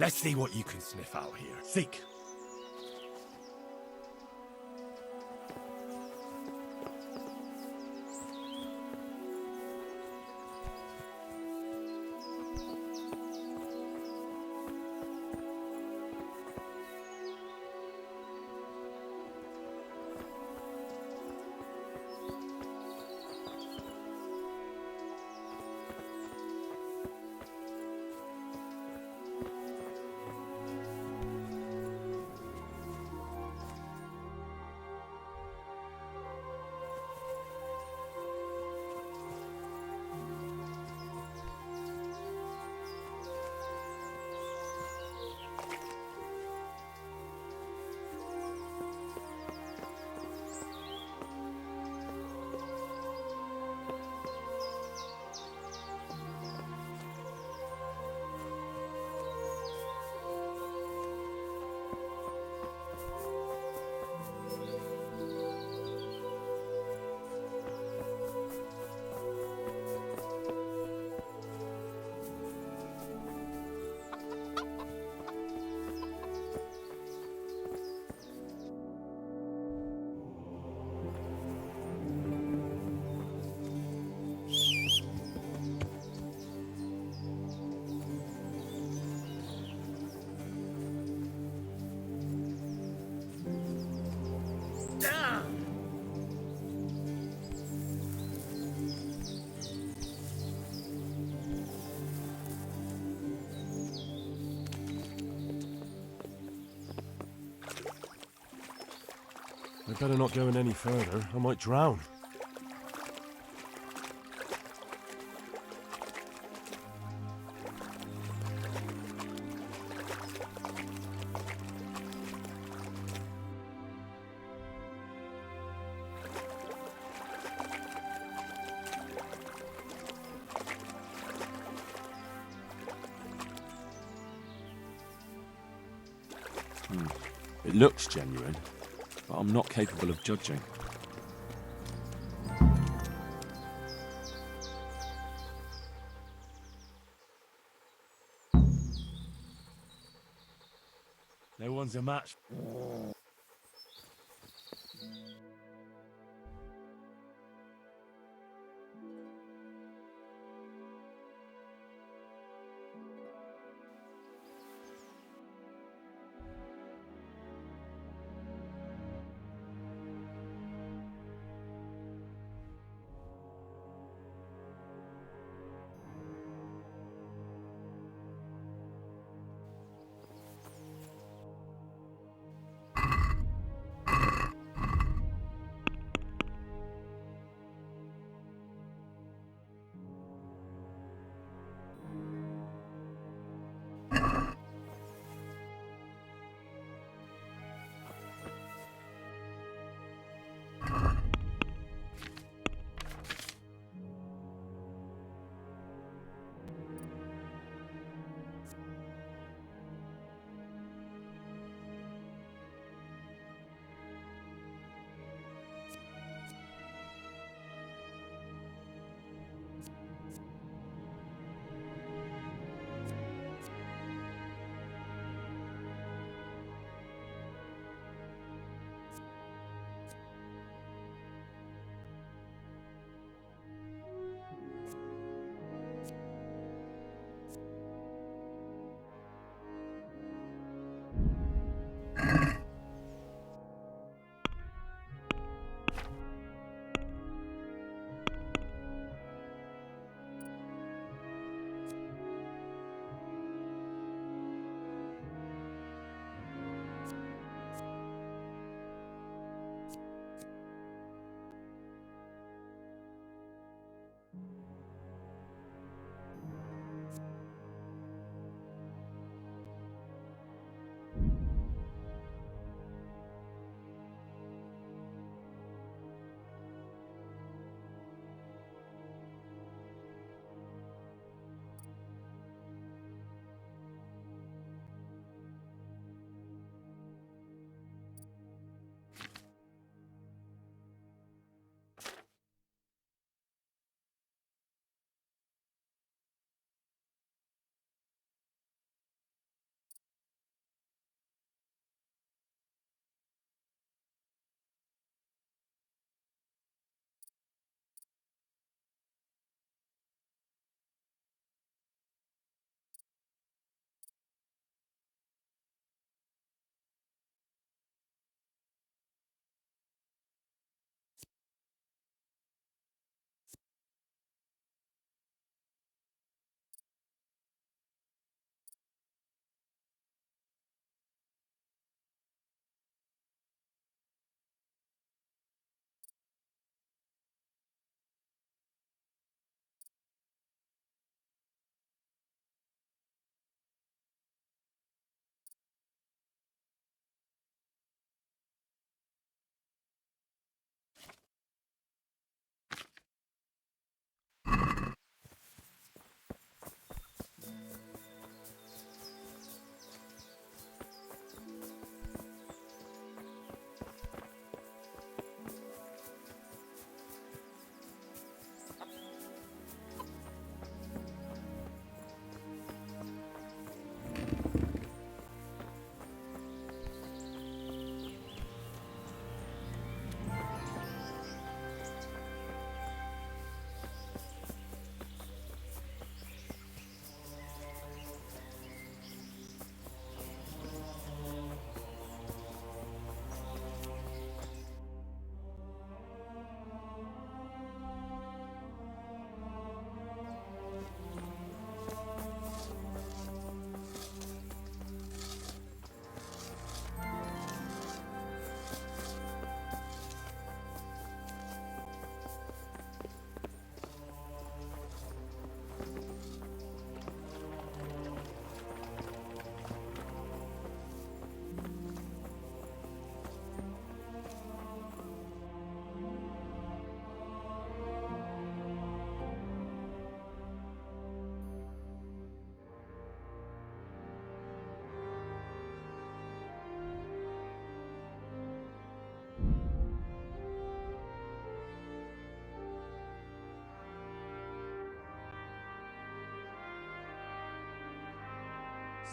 Let's see what you can sniff out here. Seek. I better not go in any further. I might drown. It looks genuine, but I'm not capable of judging. No one's a match.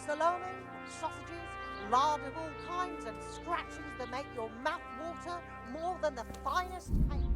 salami, sausages, lard of all kinds, and scratchings that make your mouth water more than the finest cake.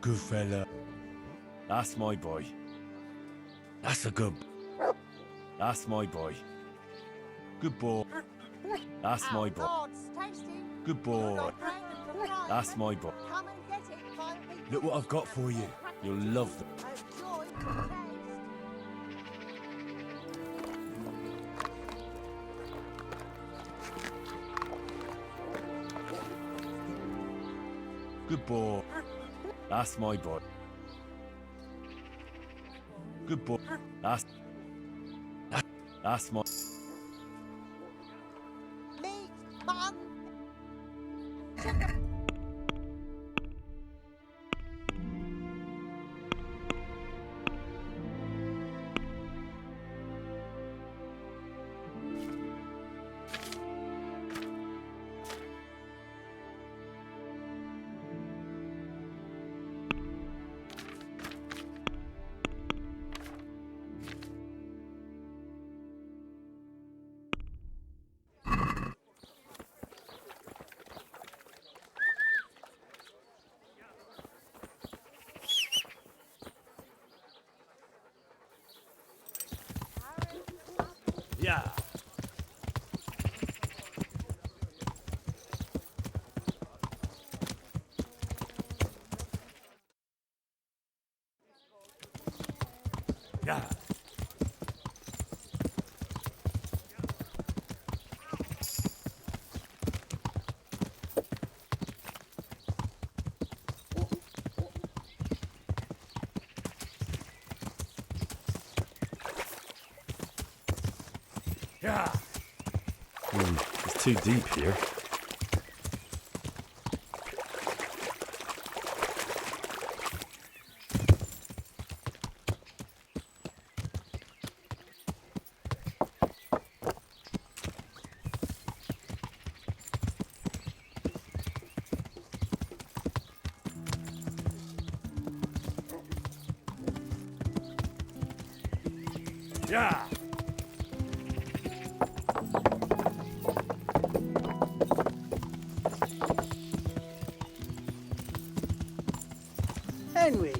good fella. That's my boy. That's a good... That's my boy. Good boy. That's my boy. Lord's tasty. Good boy. That's my boy. Come and get it, fine people. Look what I've got for you. You'll love them. Enjoy the taste. Good boy. That's my boy. Good boy. That's my... Meat, man. Chicken. Yeah. Yeah. Yeah. It's too deep here. Yeah. Henry.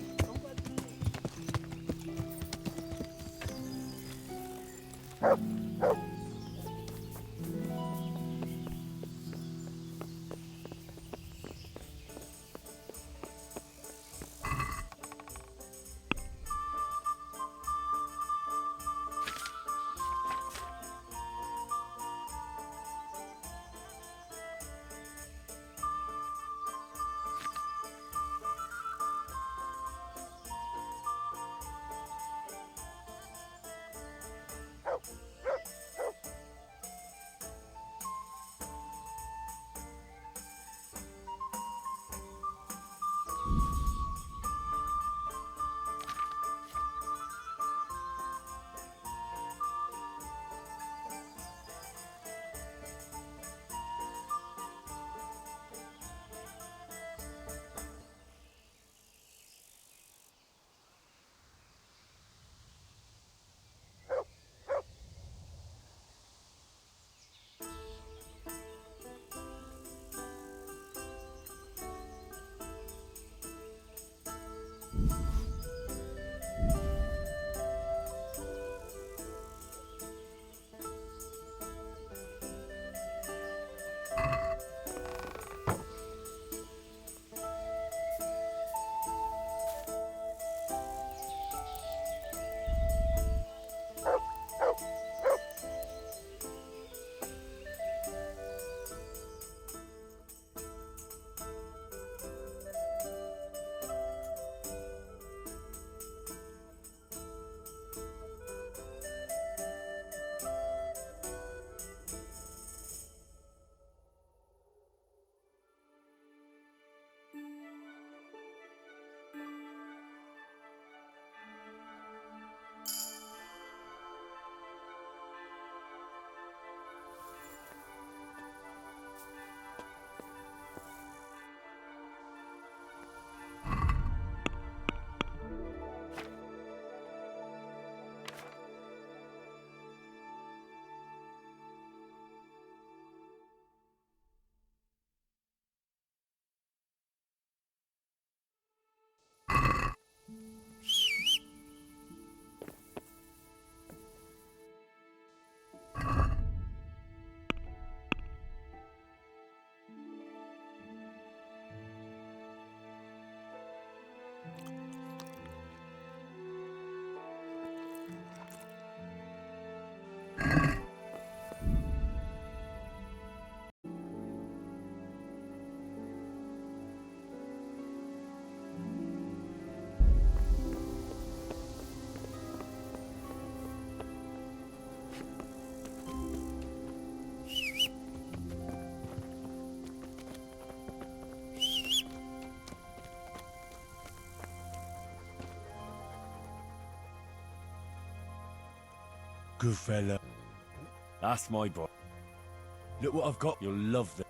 Good fella. That's my boy. Look what I've got. You'll love this.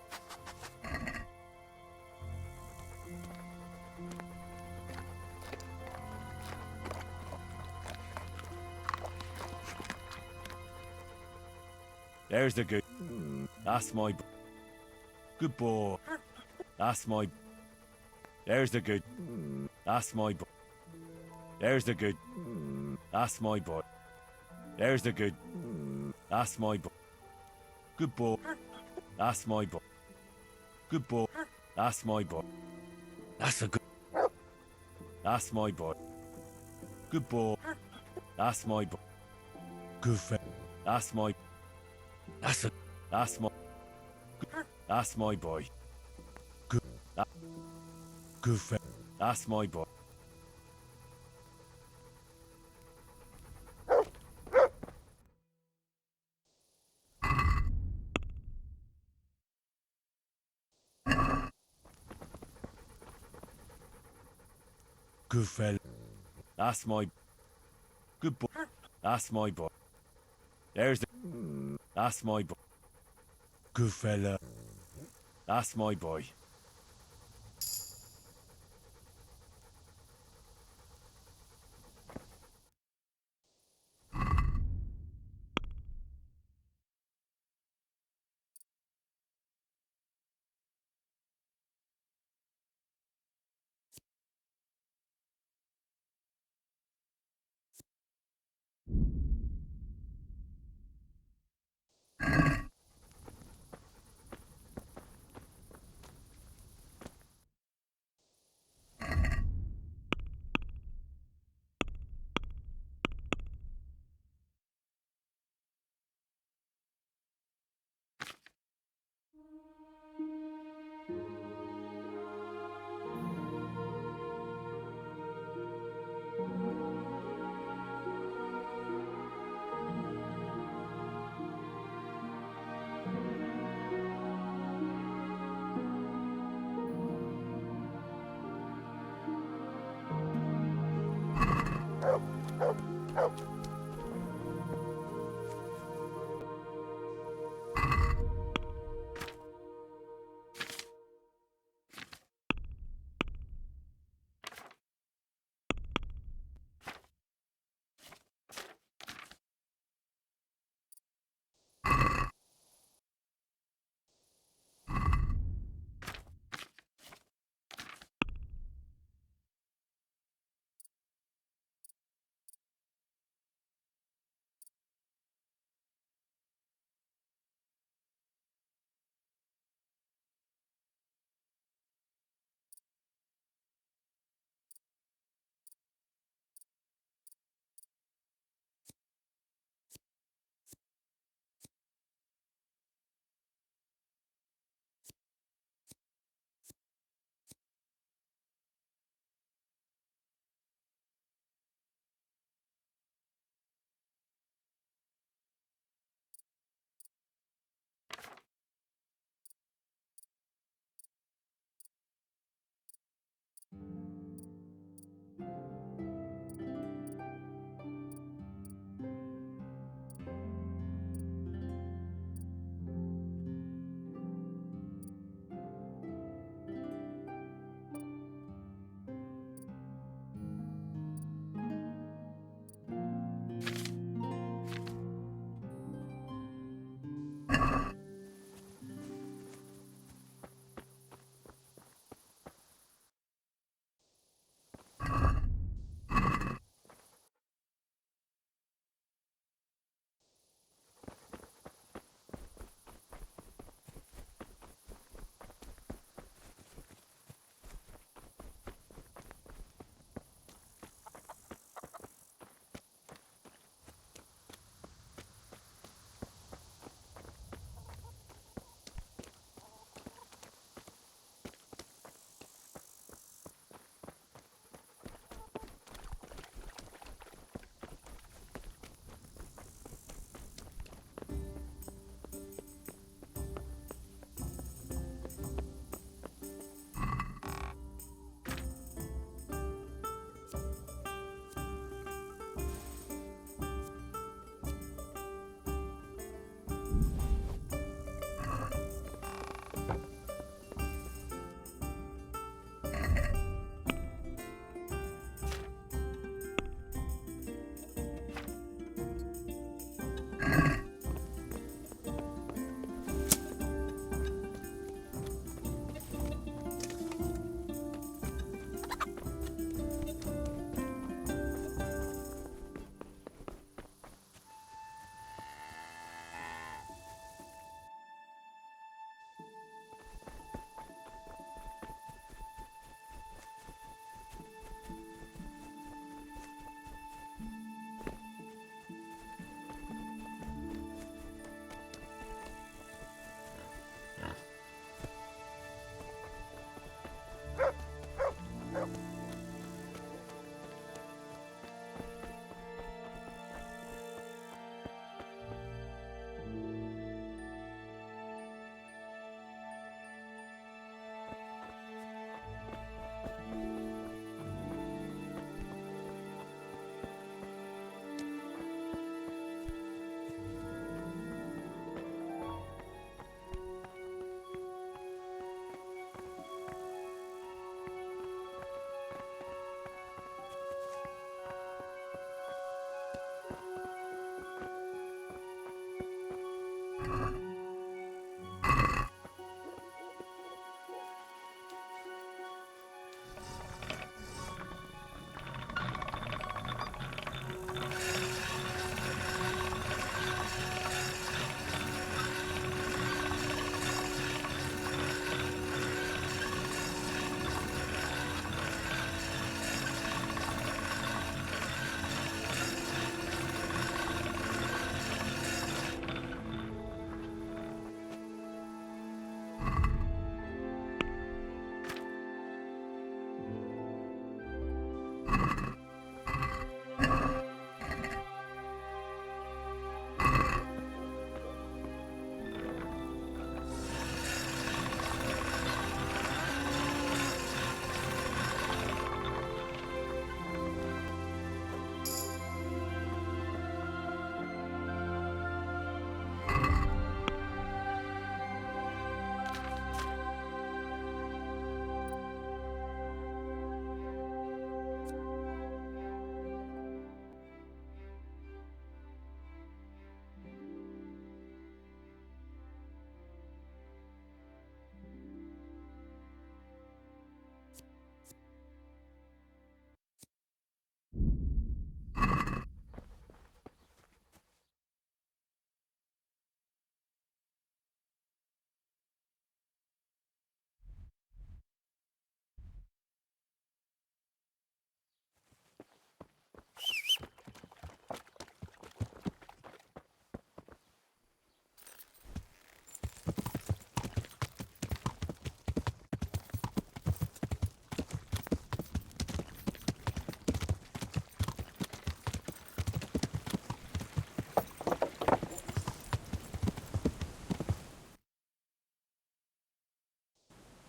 There's the good. That's my boy. Good boy. That's my. There's the good. That's my boy. There's the good. That's my boy. There's the good. That's my boy. Good boy. That's my boy. Good boy. That's my boy. That's a good. That's my boy. Good boy. That's my boy. Good fella. That's my. That's a. That's my. That's my boy. Good. Good fella. That's my boy. Good fella. That's my. Good boy. That's my boy. There's the. That's my boy. Good fella. That's my boy.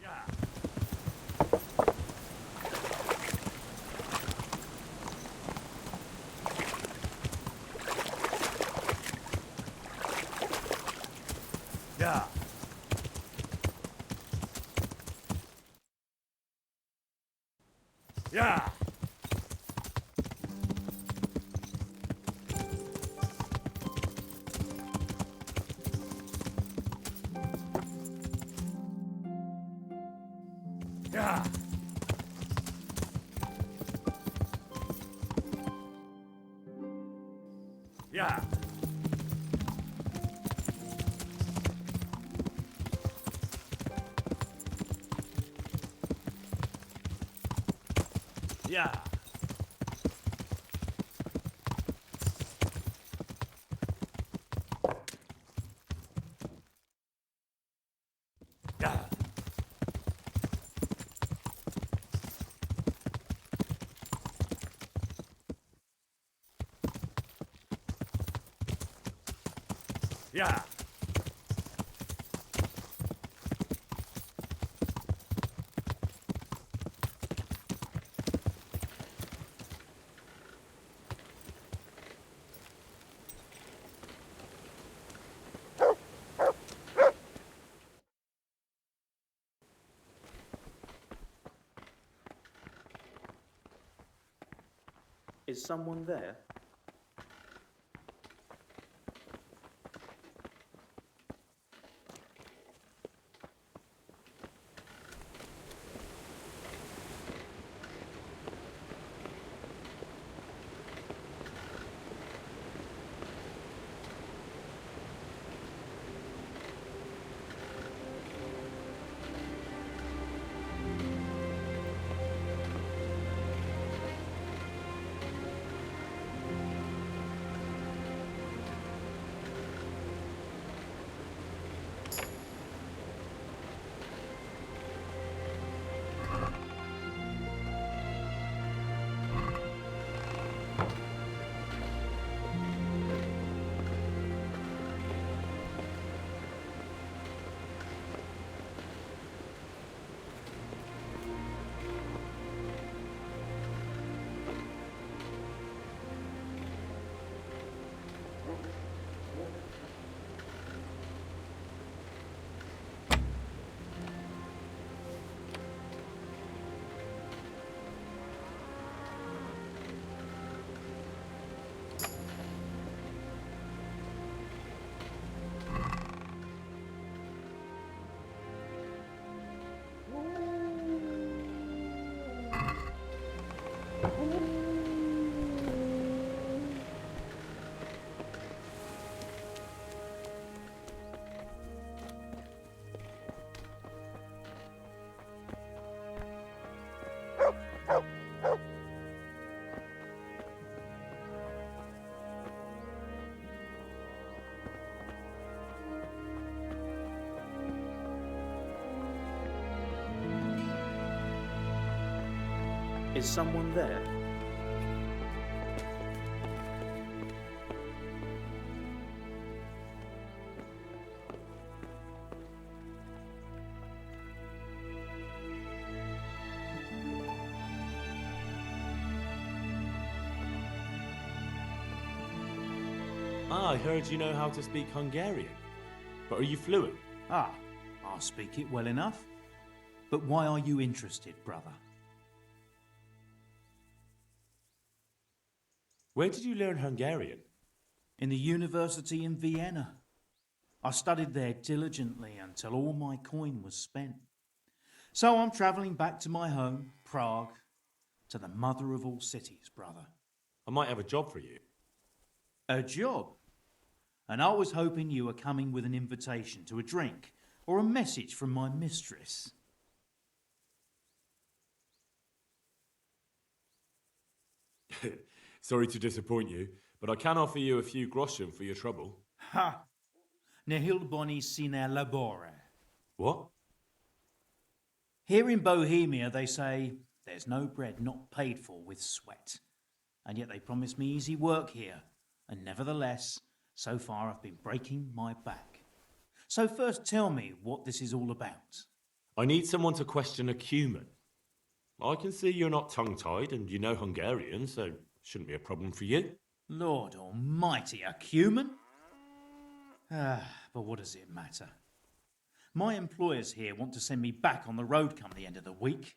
Yeah. Yeah. Yeah. Yeah. Yeah. Yeah. Yeah. Is someone there? Is someone there? Ah, I heard you know how to speak Hungarian. But are you fluent? Ah, I'll speak it well enough. But why are you interested, brother? Where did you learn Hungarian? In the university in Vienna. I studied there diligently until all my coin was spent. So I'm travelling back to my home, Prague, to the mother of all cities, brother. I might have a job for you. A job? And I was hoping you were coming with an invitation to a drink or a message from my mistress. Sorry to disappoint you, but I can offer you a few groschen for your trouble. Ha! Nihil boni sine labore. What? Here in Bohemia they say there's no bread not paid for with sweat. And yet they promise me easy work here. And nevertheless, so far I've been breaking my back. So first tell me what this is all about. I need someone to question a cumin. I can see you're not tongue-tied and you know Hungarian, so shouldn't be a problem for you. Lord almighty, a cumin? But what does it matter? My employers here want to send me back on the road come the end of the week.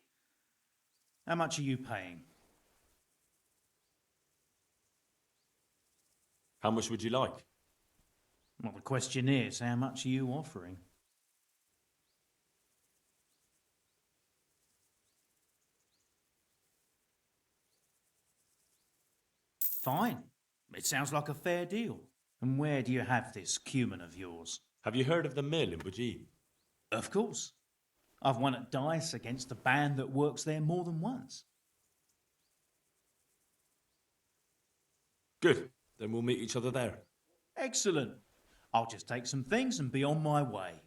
How much are you paying? How much would you like? Well, the question is, how much are you offering? Fine. It sounds like a fair deal. And where do you have this cumin of yours? Have you heard of the mill in Bohemia? Of course. I've won at dice against a band that works there more than once. Good. Then we'll meet each other there. Excellent. I'll just take some things and be on my way.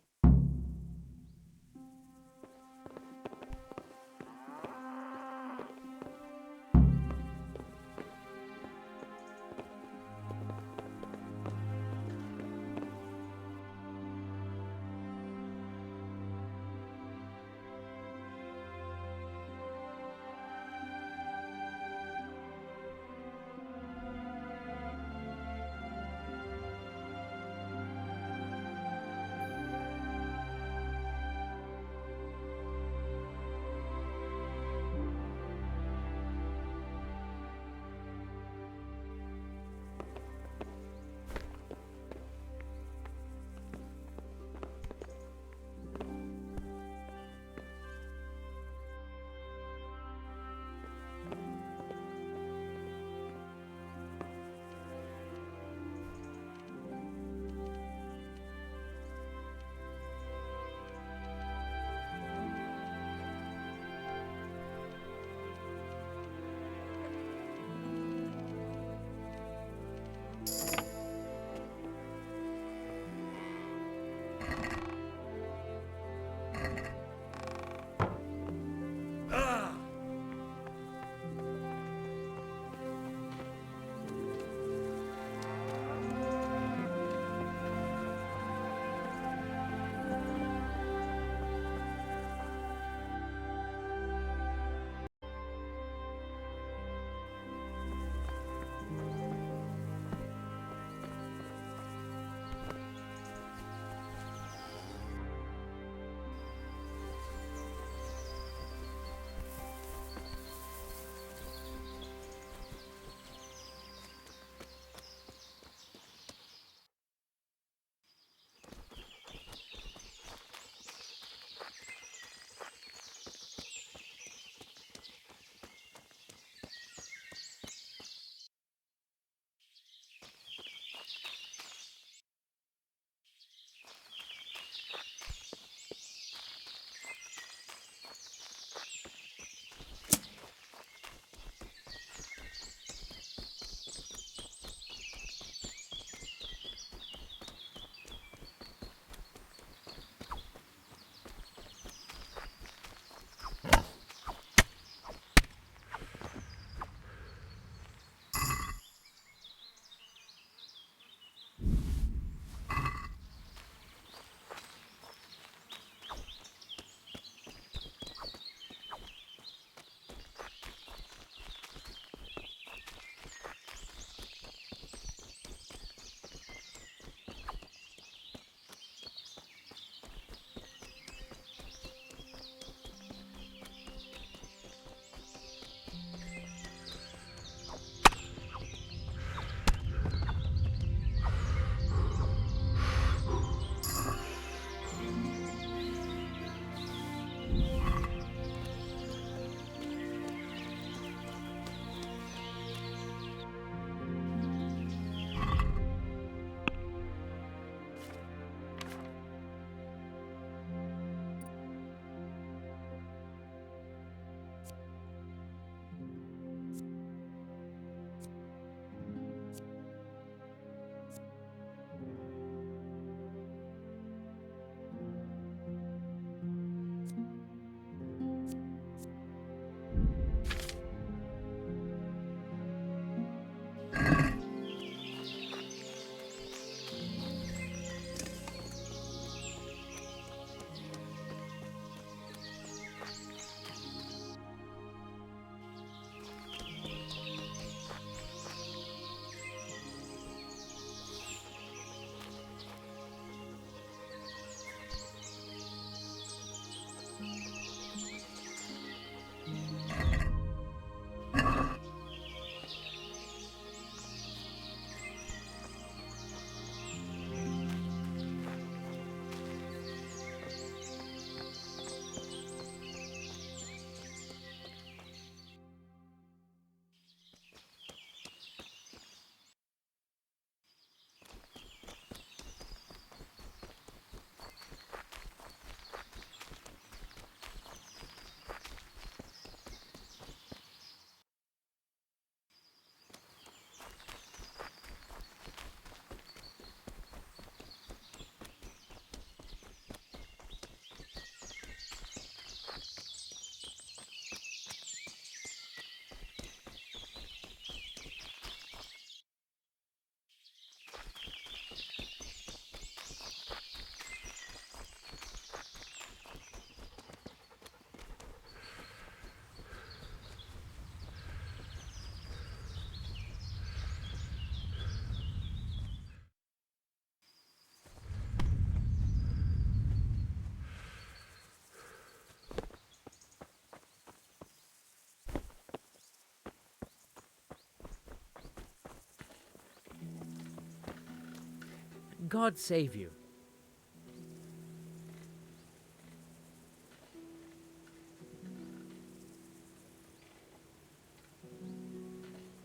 God save you.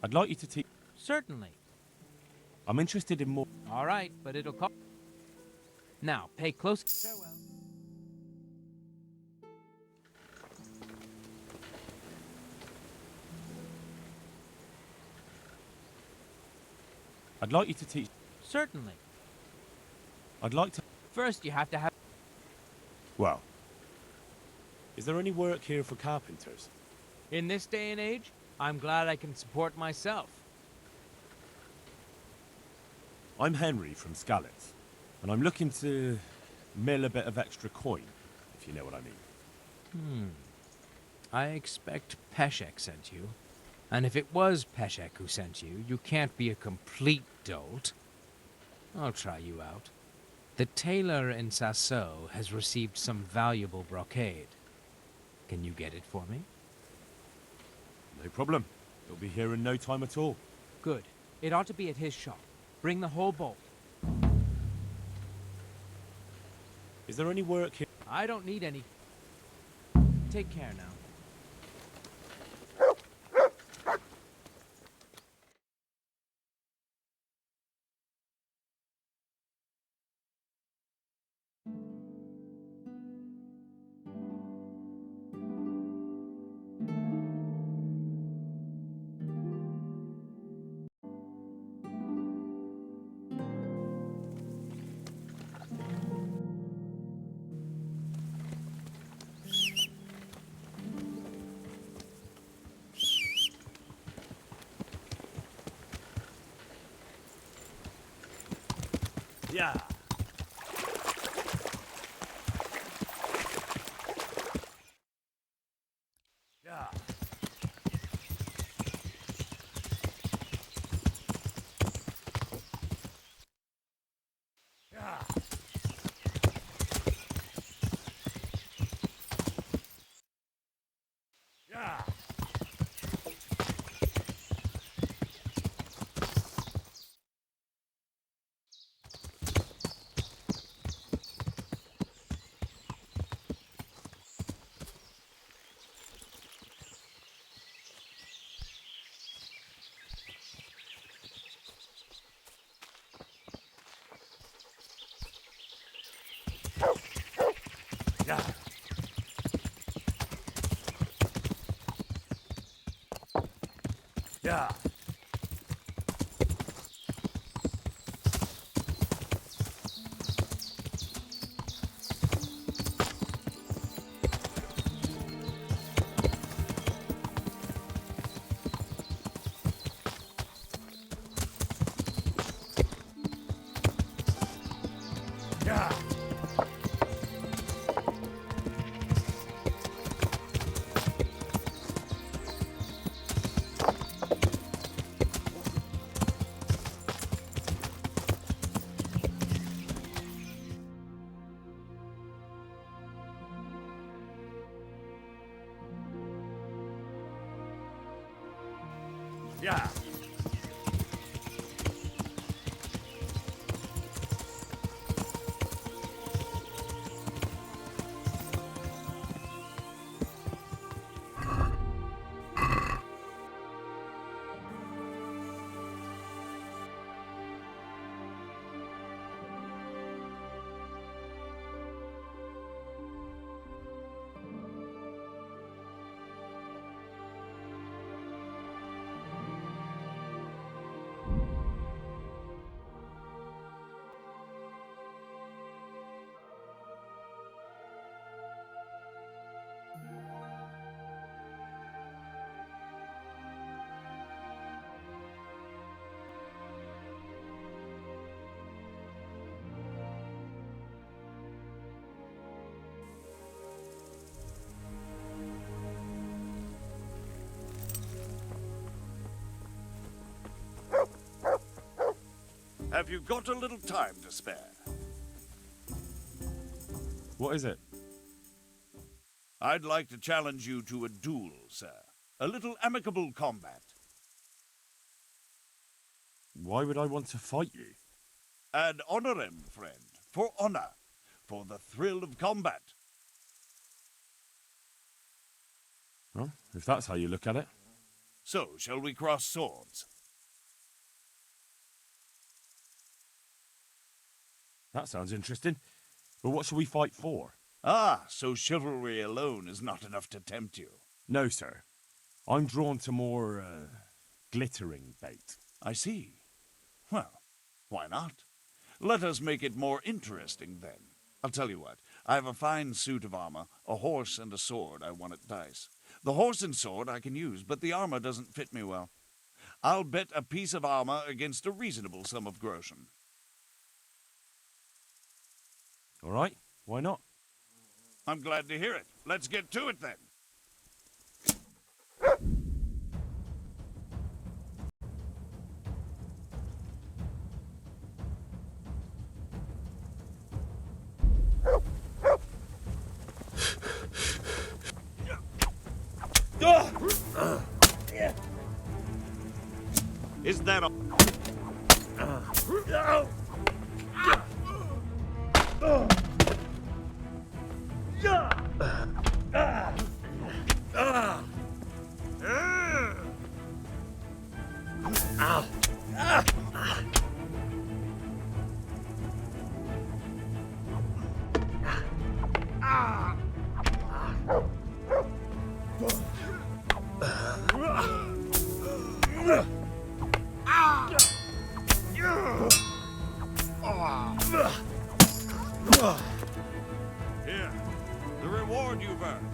I'd like you to teach. Certainly. I'm interested in more. All right, but it'll cost. Now, pay close. Farewell. I'd like you to teach. Certainly. I'd like to. First, you have to have. Well, is there any work here for carpenters? In this day and age, I'm glad I can support myself. I'm Henry from Skalitz, and I'm looking to mill a bit of extra coin, if you know what I mean. I expect Peshek sent you. And if it was Peshek who sent you, you can't be a complete dolt. I'll try you out. The tailor in Sasso has received some valuable brocade. Can you get it for me? No problem. It'll be here in no time at all. Good. It ought to be at his shop. Bring the whole bolt. Is there any work here? I don't need any. Take care now. Yeah. Yeah. Yeah. Yeah. Yeah. Yeah. Yeah. Yeah. Have you got a little time to spare? What is it? I'd like to challenge you to a duel, sir. A little amicable combat. Why would I want to fight you? And honor him, friend, for honor, for the thrill of combat. Well, if that's how you look at it. So, shall we cross swords? That sounds interesting. But what shall we fight for? Ah, so chivalry alone is not enough to tempt you. No, sir. I'm drawn to more, glittering bait. I see. Well, why not? Let us make it more interesting, then. I'll tell you what. I have a fine suit of armor, a horse and a sword I won at dice. The horse and sword I can use, but the armor doesn't fit me well. I'll bet a piece of armor against a reasonable sum of groschen. All right, why not? I'm glad to hear it. Let's get to it, then. Is that a... Here, the reward you've earned.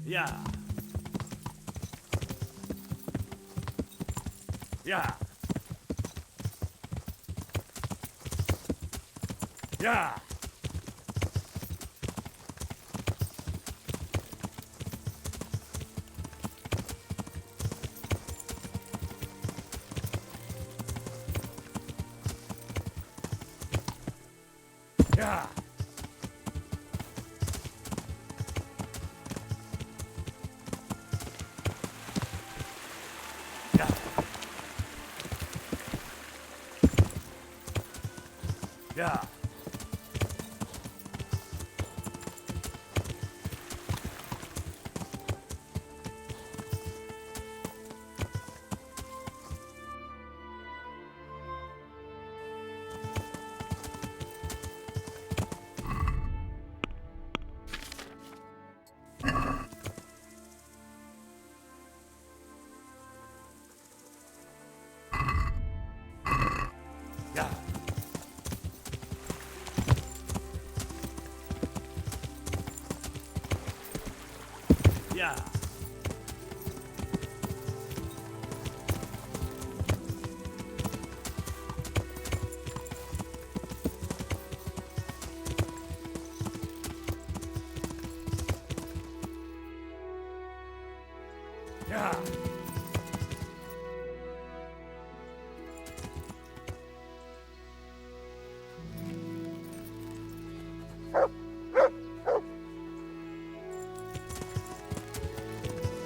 Yeah. Yeah. Yeah. Yeah. Yeah. Yeah. Yeah.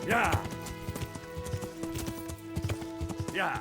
Yeah. Yeah.